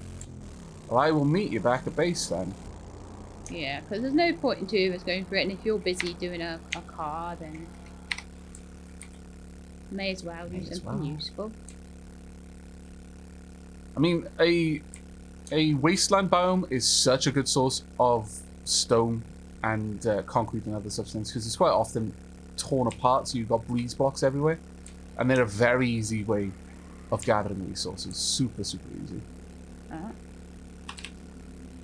Well, I will meet you back at base then. Yeah, because there's no point in two of us going through it, and if you're busy doing a car, then may as well do something useful. I mean, a wasteland biome is such a good source of stone and concrete and other substance because it's quite often torn apart, so you've got breeze blocks everywhere, and they're a very easy way of gathering resources. Super, super easy.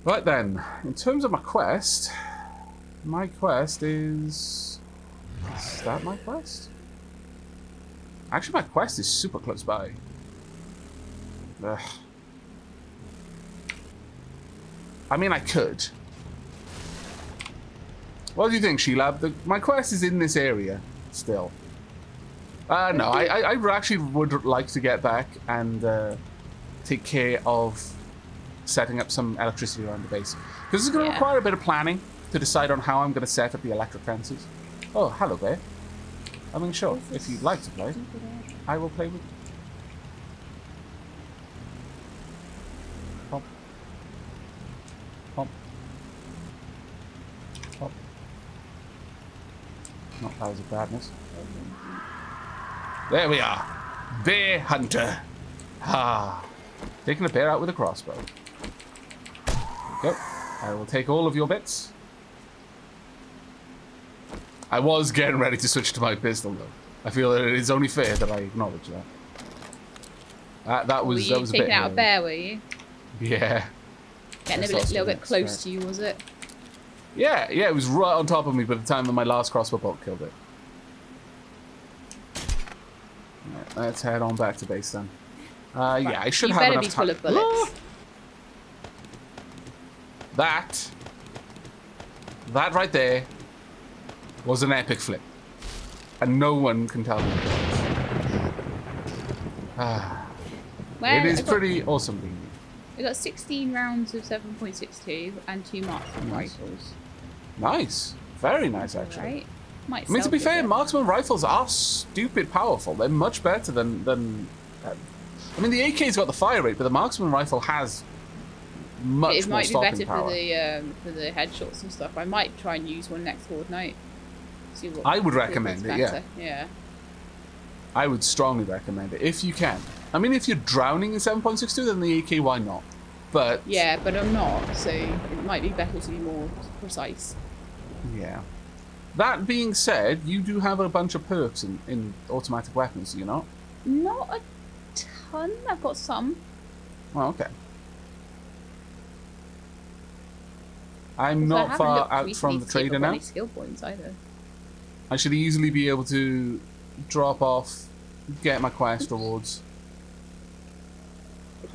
Right then, in terms of my quest is that my quest? Actually, my quest is super close by. Ugh. I mean, I could. What do you think, Sheila? My quest is in this area still. No, I actually would like to get back and take care of setting up some electricity around the base. Because it's going to require a bit of planning to decide on how I'm going to set up the electric fences. Oh, hello there. I mean, sure, if you'd like to play, I will play with you. Pop. Pop. Pop. Not powers of badness. There we are. Bear hunter. Ah. Taking a bear out with a crossbow. There we go. I will take all of your bits. I was getting ready to switch to my pistol, though. I feel that it is only fair that I acknowledge that. That was a bit. Taking out a bear, were you? Yeah. Getting a little bit close to you, was it? Yeah, it was right on top of me by the time that my last crossbow bolt killed it. Right, let's head on back to base then. Yeah, I should have enough time. You better be full of bullets. That right there was an epic flip. And no one can tell me it is pretty awesome being. We got 16 rounds of 7.62 and 2 marksman rifles. Nice. Very nice, actually. Right. I mean, to be fair, marksman rifles are stupid powerful. They're much better than I mean, the AK's got the fire rate, but the marksman rifle has much more stopping power. It might be better for the headshots and stuff. I might try and use one next fortnight. See what I would recommend it, yeah. I would strongly recommend it, if you can. I mean, if you're drowning in 7.62, then the AK, why not? But yeah, but I'm not, so it might be better to be more precise. Yeah. That being said, you do have a bunch of perks in automatic weapons, do you not? Not a ton. I've got some. Oh, okay. I'm not far out from the trader now. Any skill points either. I should easily be able to drop off, get my quest rewards,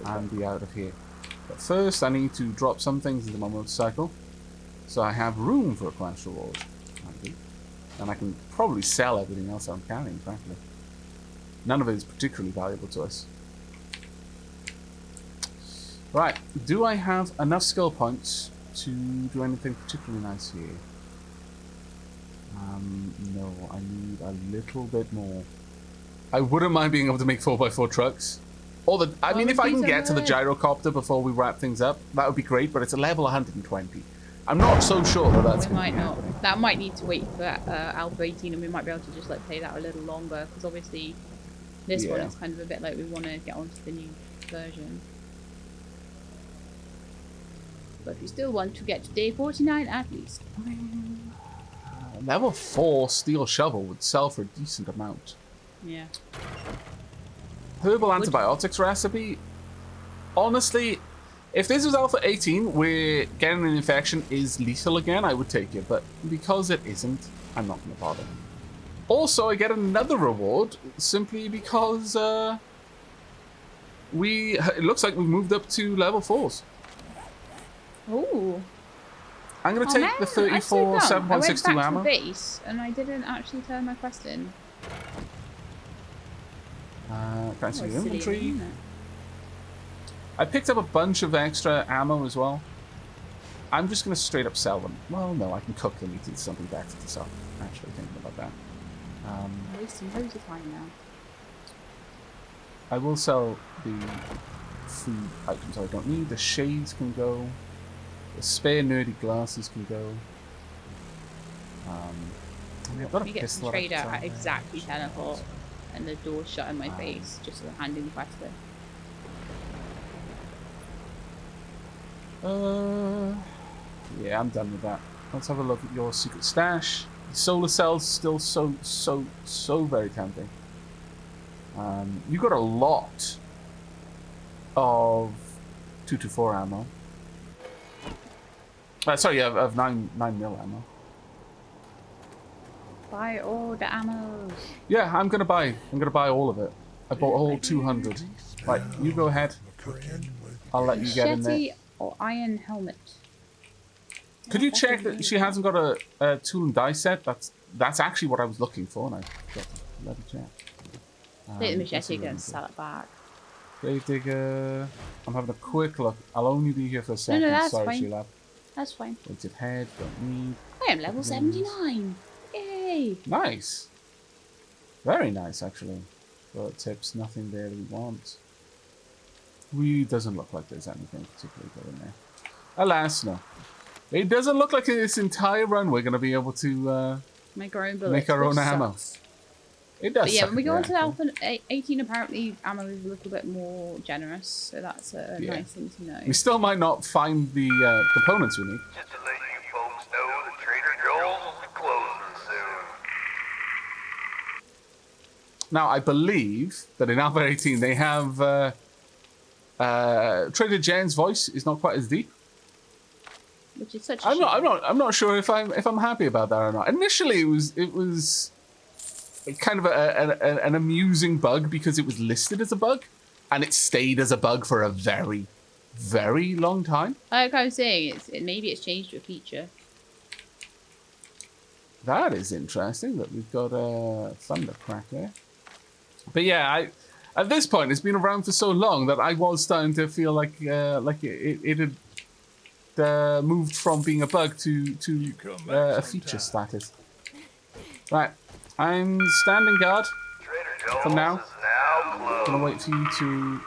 and be out of here. But first, I need to drop some things into my motorcycle, so I have room for a quest reward. And I can probably sell everything else I'm carrying, frankly. None of it is particularly valuable to us. Right, do I have enough skill points to do anything particularly nice here? No, I need a little bit more. I wouldn't mind being able to make 4x4 trucks. I mean, if I can get to the gyrocopter before we wrap things up, that would be great, but it's a level 120. I'm not so sure that that's going to be happening. That might need to wait for Alpha 18, and we might be able to just play that a little longer, because obviously this one is kind of a bit like we want to get onto the new version. But we still want to get to day 49 at least. Level 4 steel shovel would sell for a decent amount. Yeah. Herbal antibiotics recipe. Honestly, if this was Alpha 18, where getting an infection is lethal again, I would take it. But because it isn't, I'm not going to bother. Also, I get another reward simply because it looks like we've moved up to level 4s. Ooh. I'm going to take the 34 7.62 ammo. I went back to the base and I didn't actually turn my quest in. Can I see your inventory? I picked up a bunch of extra ammo as well. I'm just going to straight up sell them. Well, no, I can cook them into something better to sell. Actually thinking about that. Wasting loads of time now. I will sell the food items I don't need. The shades can go. The spare nerdy glasses can go. I've got a You get pistol some trader outside at there. exactly 10 o'clock and the door's shut in my face just so I'm handing the quest in. Yeah, I'm done with that. Let's have a look at your secret stash. The solar cells still so very tempting. You got a lot of 224 ammo. Sorry, of 9 mil ammo. Buy all the ammo. Yeah, I'm gonna buy all of it. I bought all 200. Right, you go ahead. I'll let you get in there. Machete or iron helmet. Could you check that she hasn't got a tool and die set? That's actually what I was looking for, and I got to let me check. Take the machete and sell it back. Grave digger. I'm having a quick look. I'll only be here for a second. No, that's Sorry, fine. Sheila. That's fine. Weighted head. Don't need. I am level 79. Yay! Nice. Very nice, actually. Bullet tips. Nothing there that we want. Really doesn't look like there's anything particularly good in there. Alas, no. It doesn't look like this entire run we're going to be able to make our own bullets. make our own sucks. ammo. It does. But yeah, when we go on into Alpha 18, apparently ammo is a little bit more generous, so that's a nice thing to know. We still might not find the components we need. Just to let you folks know that Trader Joel's will be closing soon. Now, I believe that in Alpha 18 they have Trader Jen's voice is not quite as deep. Which is such a I'm shame. not sure if I'm happy about that or not. Initially, it was kind of an amusing bug because it was listed as a bug, and it stayed as a bug for a very, very long time. Like I was saying, maybe it's changed to a feature. That is interesting that we've got a thundercrack there. But yeah, at this point it's been around for so long that I was starting to feel like it had moved from being a bug to a feature status. Right, I'm standing guard for now. I'm gonna wait for you to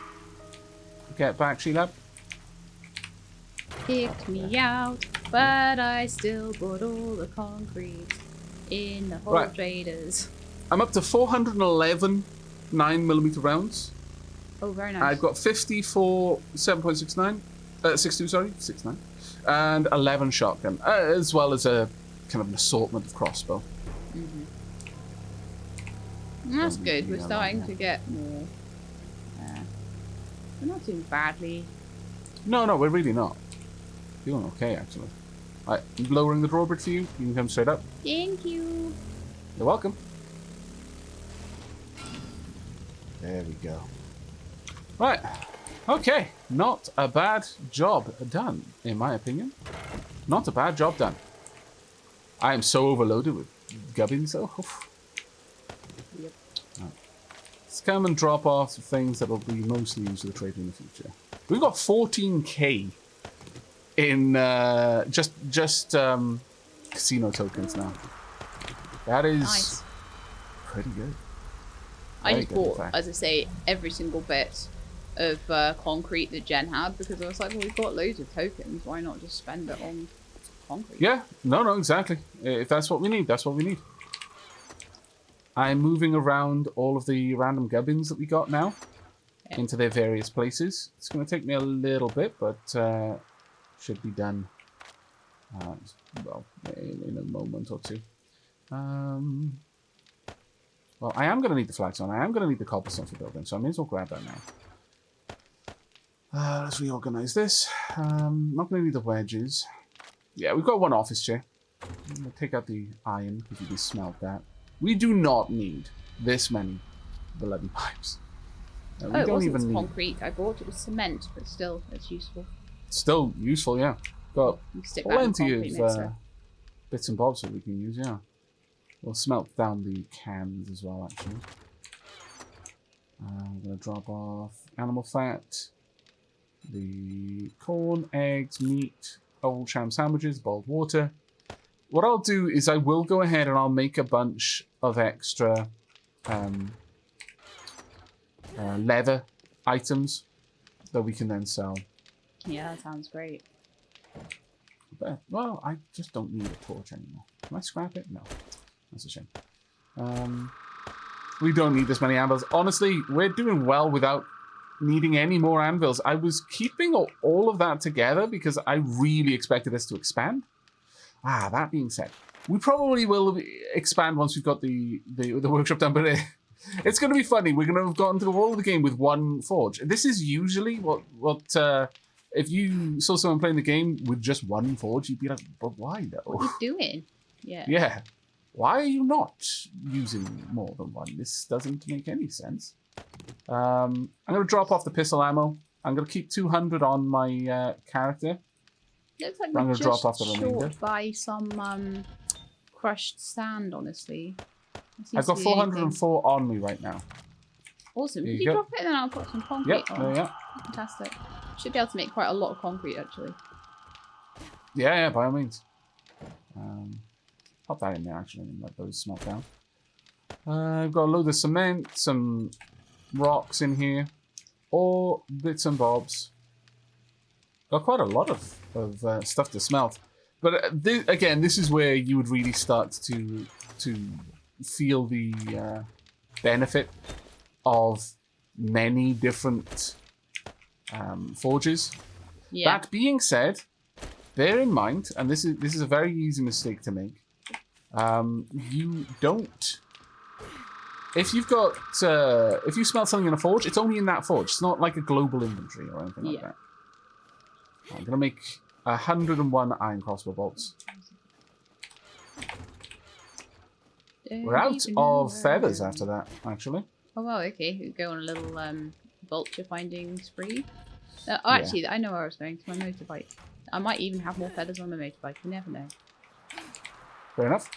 get back, Sheila. Kicked me out, but I still bought all the concrete in the whole traders. I'm up to 411 9mm rounds. Oh, very nice. I've got 50 for 7.69, 62, sorry, 69, and 11 shotgun, as well as a kind of an assortment of crossbow. That's good. We're starting to get more. We're not doing badly. No, we're really not. Doing okay, actually. Right, I'm lowering the drawbridge for you. You can come straight up. Thank you. You're welcome. There we go. Right. Okay. Not a bad job done, in my opinion. Not a bad job done. I am so overloaded with gubbins, though. Oof. Yep. Right. Let's come and drop off the things that will be mostly used for the trade in the future. We've got 14k in just casino tokens now. That is Nice. pretty good. I just Very good, in bought, fact. as I say, every single bit of concrete that Jen had because I was like, well, we've got loads of tokens. Why not just spend it on concrete? Yeah, no, exactly. If that's what we need, that's what we need. I'm moving around all of the random gubbins that we got now into their various places. It's going to take me a little bit, but should be done, well, in a moment or two. Well, I am going to need the flagstone. I am going to need the cobblestone for building, so I may as well grab that now. Let's reorganize this. Not going to need the wedges. Yeah, we've got one office chair. I'm going to take out the iron because we can smelt that. We do not need this many bloody pipes. We It don't wasn't even need. concrete. I bought it with cement, but still, it's useful. Still useful, yeah. Got You can stick that in the plenty concrete of mixer. bits and bobs that we can use, yeah. We'll smelt down the cans as well, actually. I'm going to drop off animal fat, the corn, eggs, meat, old sham sandwiches, boiled water. What I'll do is I will go ahead and I'll make a bunch of extra leather items that we can then sell. Yeah, that sounds great. But, well, I just don't need a torch anymore. Can I scrap it? No. That's a shame. We don't need this many anvils. Honestly, we're doing well without needing any more anvils. I was keeping all of that together because I really expected this to expand. That being said, we probably will expand once we've got the workshop done, but it's going to be funny. We're going to have gotten through all of the game with one forge. This is usually what if you saw someone playing the game with just one forge, you'd be like, but why though? What are you doing? Yeah. Yeah. Why are you not using more than one? This doesn't make any sense. I'm going to drop off the pistol ammo. I'm going to keep 200 on my character. Looks like I'm we're going to drop just off the remainder. short by some crushed sand, honestly. I've got 404 on me right now. Awesome. There Could you you go. drop it and then I'll put some concrete Yep, on? there you are. Fantastic. Should be able to make quite a lot of concrete, actually. Yeah, by all means. Pop that in there, actually, and let those smelt down. I've got a load of cement, some rocks in here, all bits and bobs. Got quite a lot of stuff to smelt. But again, this is where you would really start to feel the benefit of many different forges. Yeah. That being said, bear in mind, and this is a very easy mistake to make. You don't. If you've got if you smelt something in a forge, it's only in that forge. It's not like a global inventory or anything like that. I'm gonna make 101 iron crossbow bolts. We're out of feathers after that, actually. Oh well, okay. We go on a little vulture finding spree. Actually, I know where I was going to my motorbike. I might even have more feathers on my motorbike. You never know. Fair enough.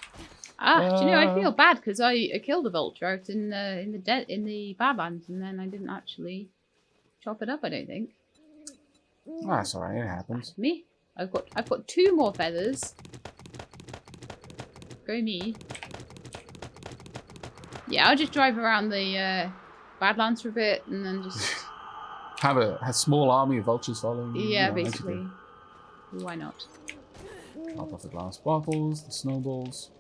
Do you know? I feel bad because I killed a vulture out in the Badlands, and then I didn't actually chop it up. I don't think. That's alright. It happens. Me. I've got 2 more feathers. Go me. Yeah, I'll just drive around the Badlands for a bit, and then just have a small army of vultures following you. Yeah, basically. Why not? Pop off the glass bottles, the snowballs.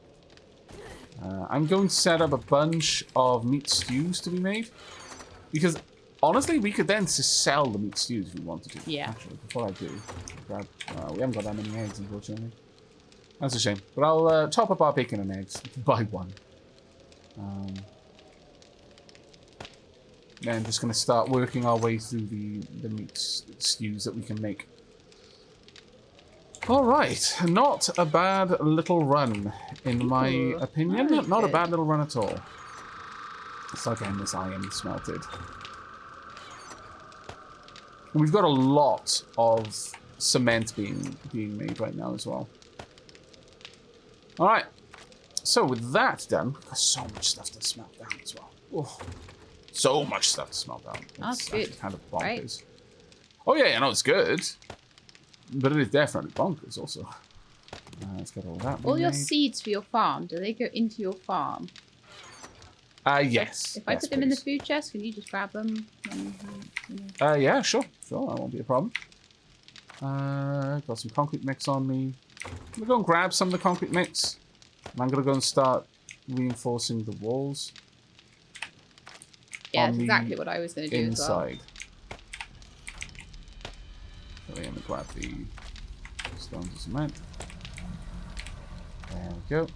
I'm going to set up a bunch of meat stews to be made. Because, honestly, we could then just sell the meat stews if we wanted to. Yeah. Actually, before I do, grab... we haven't got that many eggs, unfortunately. That's a shame. But I'll top up our bacon and eggs by 1. Then just going to start working our way through the meat stews that we can make. Alright, not a bad little run, in my opinion. Not a bad little run at all. Let's start getting this iron smelted. And we've got a lot of cement being made right now as well. Alright, so with that done, we've got so much stuff to smelt down as well. Oh, so much stuff to smelt down. That's good, kind of bonkers. right? Oh yeah, I know it's good. But it is definitely bonkers also. Let's get all that. All your made. seeds for your farm, do they go into your farm? Yes. If I put them in the food chest, can you just grab them? Yeah, sure. Sure, that won't be a problem. Got some concrete mix on me. I'm going to go and grab some of the concrete mix. And I'm going to go and start reinforcing the walls. Yeah, that's exactly what I was going to do inside. as well. So we're going to grab the stones of cement. There we go.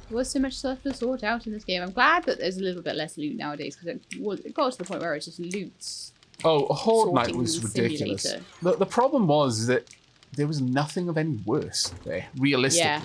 There was so much stuff to sort out in this game. I'm glad that there's a little bit less loot nowadays, because it got to the point where it's just loots. Oh, Horde Night sorting was ridiculous. simulator. The problem was that there was nothing of any worth there, realistically. Yeah.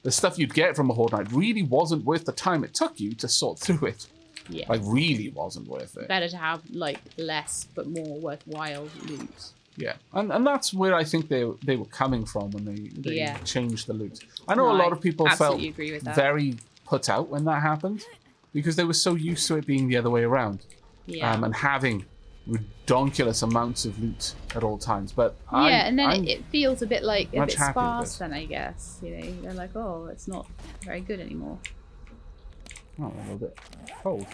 The stuff you'd get from a Horde Night really wasn't worth the time it took you to sort through it. Yeah. Like, really wasn't worth it. Better to have, like, less but more worthwhile loot. Yeah, and that's where I think they were coming from when they changed the loot. I know a lot of people felt agree with that. very put out when that happened because they were so used to it being the other way around. Yeah. And having ridiculous amounts of loot at all times. But and then it feels a bit like a bit happy with sparse this. then, I guess. You know, they're like, oh, it's not very good anymore. Oh, a little bit cold.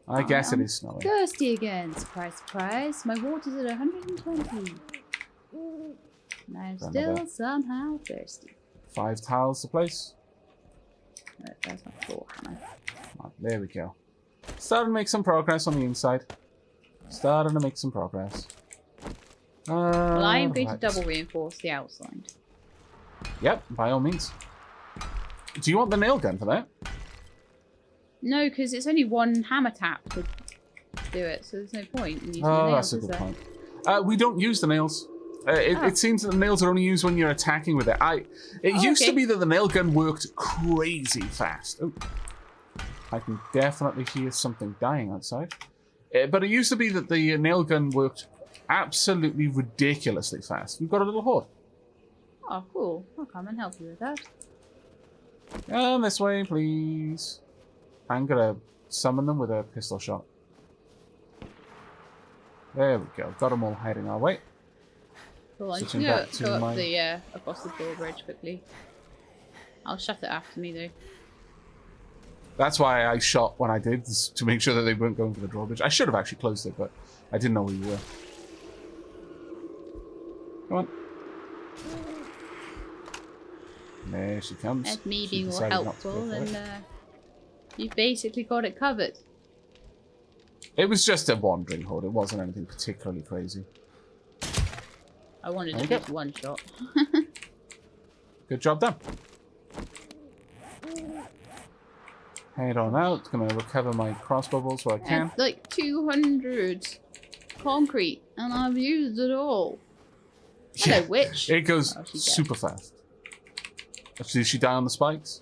I guess it is snowing. Thirsty again. Surprise, surprise. My water's at 120. And I'm still somehow thirsty. 5 tiles to place. There's my floor hammer. Oh, there we go. Starting to make some progress on the inside. Starting to make some progress. Well, I am going to double reinforce the outside. Yep, by all means. Do you want the nail gun for that? No, because it's only one hammer tap to do it, so there's no point in using the Oh, nails, that's a is good there? point. We don't use the nails. It seems that the nails are only used when you're attacking with it. It used to be that the nail gun worked crazy fast. Oh, I can definitely hear something dying outside. But it used to be that the nail gun worked absolutely ridiculously fast. You've got a little horde. Oh, cool. I'll come and help you with that. This way, please. I'm gonna summon them with a pistol shot. There we go. Got them all heading our way. Cool, I'm just Switching gonna back to go up my- the across the drawbridge quickly. I'll shut it after me though. That's why I shot when I did, to make sure that they weren't going for the drawbridge. I should have actually closed it, but I didn't know where you were. Come on. There she comes. That's me She being more decided not to helpful, go for it. and you've basically got it covered. It was just a wandering horde. It wasn't anything particularly crazy. I wanted There to we do one shot. Good job done. Head on out. Gonna recover my crossbow bolts where I can. It's like 200 concrete, and I've used it all. Hello, witch. It goes Oh, she's super fast. Did she die on the spikes?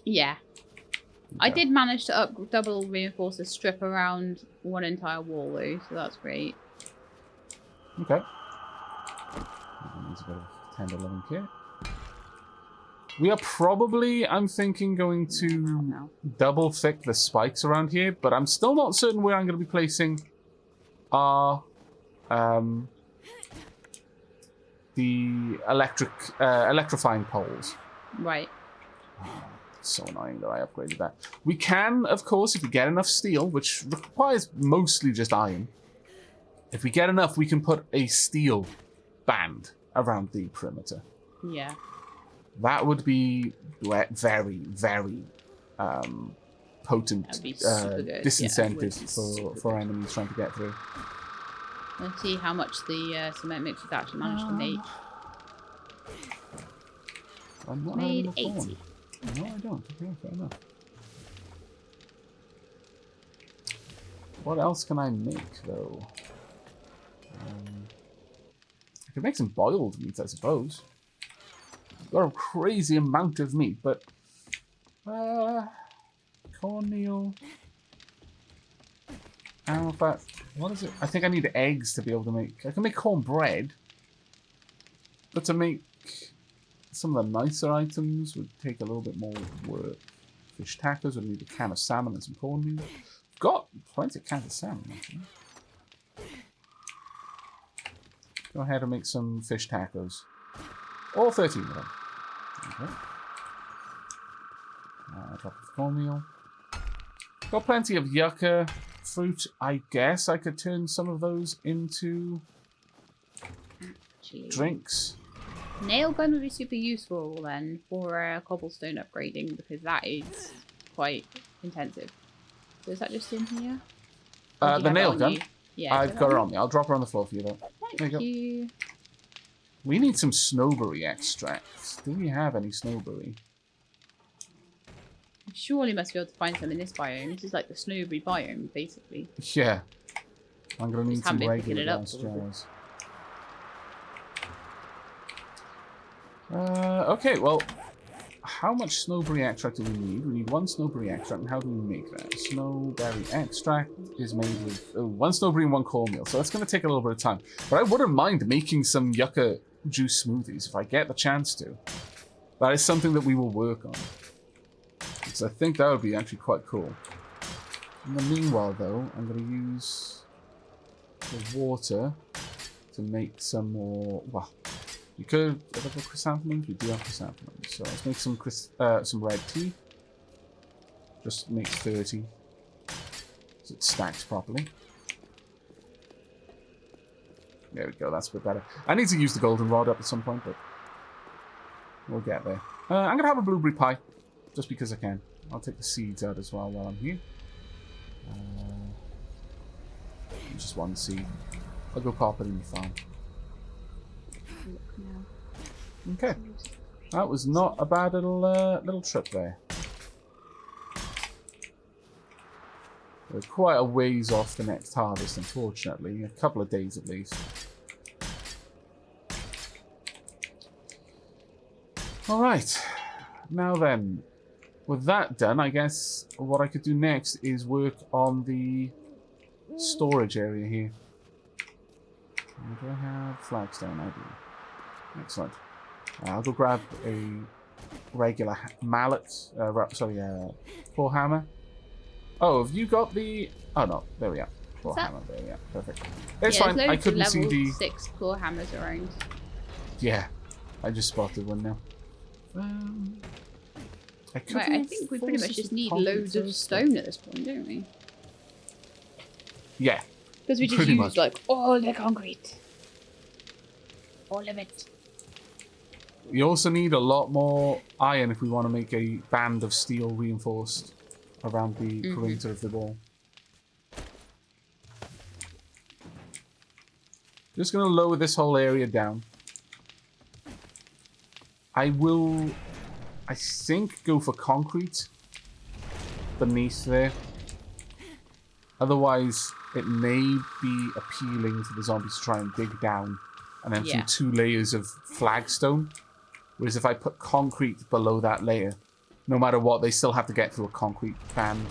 Yeah. I Okay. did manage to double reinforce the strip around one entire wall though, so that's great. Okay. Needs a bit of 10 to 11k. We are probably, I'm thinking, going to No. double thick the spikes around here, but I'm still not certain where I'm going to be placing our the electrifying poles. Right. It's so annoying that I upgraded that. We can, of course, if we get enough steel, which requires mostly just iron. If we get enough, we can put a steel band around the perimeter. Yeah. That would be very, very potent That'd be super good. Yeah, it would be disincentive super for good. enemies trying to get through. Let's see how much the cement mix has actually managed to make. I'm not Made having enough 80. corn. No, I don't. Okay, fair enough. What else can I make, though? I could make some boiled meat, I suppose. Got a crazy amount of meat, but cornmeal, animal fat. What is it? I think I need eggs to be able to make. I can make cornbread, but to make some of the nicer items would take a little bit more work. Fish tacos would need a can of salmon and some cornmeal. Got plenty of cans of salmon, actually. Go ahead and make some fish tacos. All 13 of them. Okay. Drop of cornmeal. Got plenty of yucca fruit. I guess I could turn some of those into Actually. drinks. Nail gun would be super useful then for cobblestone upgrading because that is quite intensive. So is that just in here? Or do you The have it nail on gun? you? Yeah. I've got her on me. I'll drop her on the floor for you, though. There you Thank go. you. We need some snowberry extracts. Do we have any snowberry? You surely must be able to find some in this biome. This is like the snowberry biome, basically. Yeah. I'm going to need Just some haven't been picking regular it up glass a little bit. jars. Okay, well, how much snowberry extract do we need? We need 1 snowberry extract, and how do we make that? Snowberry extract is made with 1 snowberry and 1 cornmeal, so that's going to take a little bit of time. But I wouldn't mind making some yucca juice smoothies if I get the chance to. That is something that we will work on. So I think that would be actually quite cool. In the meanwhile, though, I'm going to use the water to make some more... Well, you could have a chrysanthemums. We do have chrysanthemums. So let's make some red tea. Just make 30. This So it stacks properly. There we go, that's a bit better. I need to use the golden rod up at some point, but we'll get there. I'm going to have a blueberry pie, just because I can. I'll take the seeds out as well while I'm here. Just one seed. I'll go pop it in the farm. Okay. That was not a bad little trip there. We're quite a ways off the next harvest, unfortunately. A couple of days at least. Alright. Now then, with that done, I guess what I could do next is work on the storage area here. Do I have flagstone? I do. Excellent. I'll go grab a regular mallet. Claw hammer. Oh, have you got the... Oh, no. There we are. Claw hammer. There we are. Perfect. It's fine. I couldn't see the... level 6 claw hammers around. Yeah. I just spotted one now. I think we pretty much just need loads of stone at this point, don't we? Yeah. Because we just use like all the concrete. All of it. We also need a lot more iron if we want to make a band of steel reinforced around the perimeter of the wall. Just going to lower this whole area down. I will, I think, go for concrete beneath there. Otherwise, it may be appealing for the zombies to try and dig down. And then from 2 layers of flagstone. Whereas if I put concrete below that layer, no matter what, they still have to get through a concrete band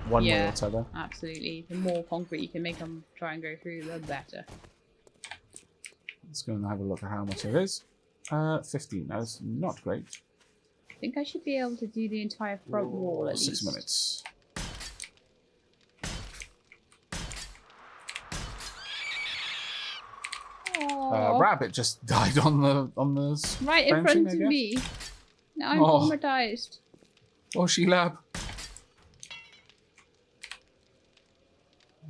one way or t'other. Absolutely. The more concrete you can make them try and go through, the better. Let's go and have a look at how much it is. 15. That's not great. I think I should be able to do the entire front wall at least. 6 minutes. Rabbit just died on the right in front of me. Now I'm traumatized. Oh, she lab.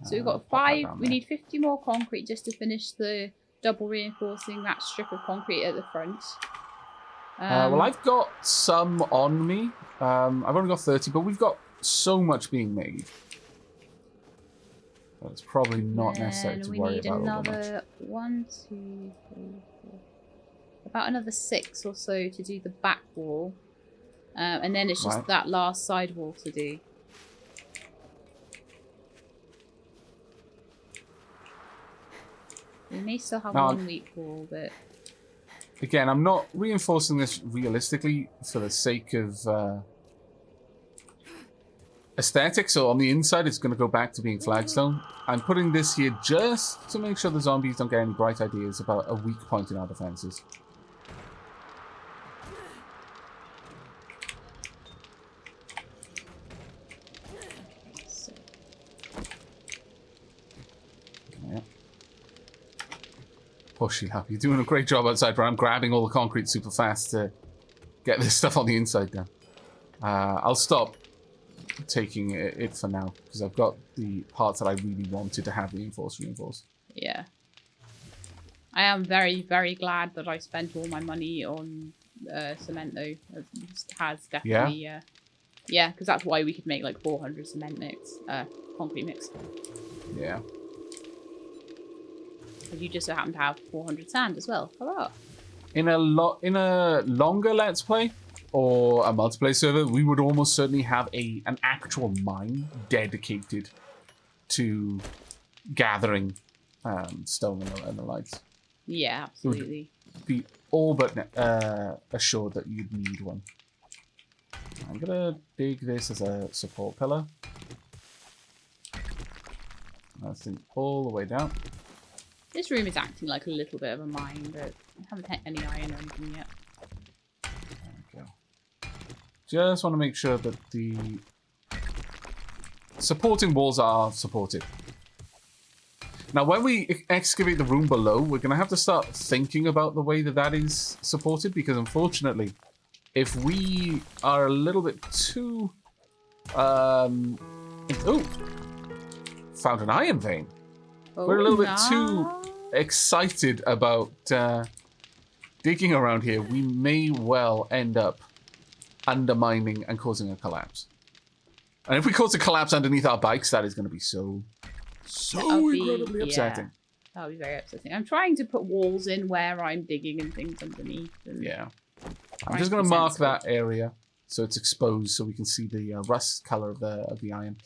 So we've got 5. We need 50 more concrete just to finish the double reinforcing that strip of concrete at the front. Well, I've got some on me. I've only got 30, but we've got so much being made. But it's probably not necessary to worry about. We need another 1, 2, 3, 4. About another 6 or so to do the back wall. And then it's just that last side wall to do. We may still have 1 weak wall, but... Again, I'm not reinforcing this realistically for the sake of aesthetics. So on the inside, it's going to go back to being flagstone. I'm putting this here just to make sure the zombies don't get any bright ideas about a weak point in our defenses. Pushy up. You're doing a great job outside, but I'm grabbing all the concrete super fast to get this stuff on the inside down. I'll stop taking it for now, because I've got the parts that I really wanted to have reinforced. Yeah. I am very, very glad that I spent all my money on cement, though. It has definitely... Yeah, because that's why we could make like 400 cement mix, concrete mix. Yeah. You just so happen to have 400 sand as well. Hurrah! In a longer Let's Play or a multiplayer server, we would almost certainly have an actual mine dedicated to gathering stone and the lights. Yeah, absolutely. It would be all but assured that you'd need one. I'm gonna dig this as a support pillar. That's it all the way down. This room is acting like a little bit of a mine, but I haven't hit any iron or anything yet. There we go. Just want to make sure that the supporting walls are supported. Now, when we excavate the room below, we're going to have to start thinking about the way that that is supported, because unfortunately, if we are a little bit too... found an iron vein. Oh, We're a little bit too excited about digging around here. We may well end up undermining and causing a collapse. And if we cause a collapse underneath our bikes, that is going to be so incredibly upsetting. That'll be very upsetting. I'm trying to put walls in where I'm digging and things underneath. And Yeah. I'm just going to mark that area so it's exposed so we can see the rust color of the iron.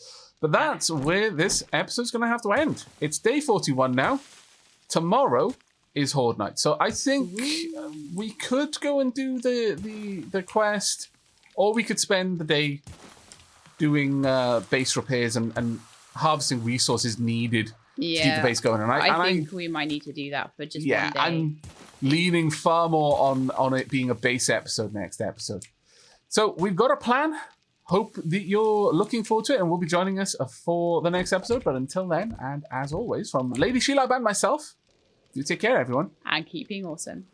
But that's where this episode's going to have to end. It's day 41 now. Tomorrow is Horde Night. So I think we could go and do the quest, or we could spend the day doing base repairs and harvesting resources needed to keep the base going. And I think we might need to do that for just one day. I'm leaning far more on it being a base episode next episode. So we've got a plan. Hope that you're looking forward to it and will be joining us for the next episode. But until then, and as always, from Lady Sheila and myself, do take care, everyone. And keep being awesome.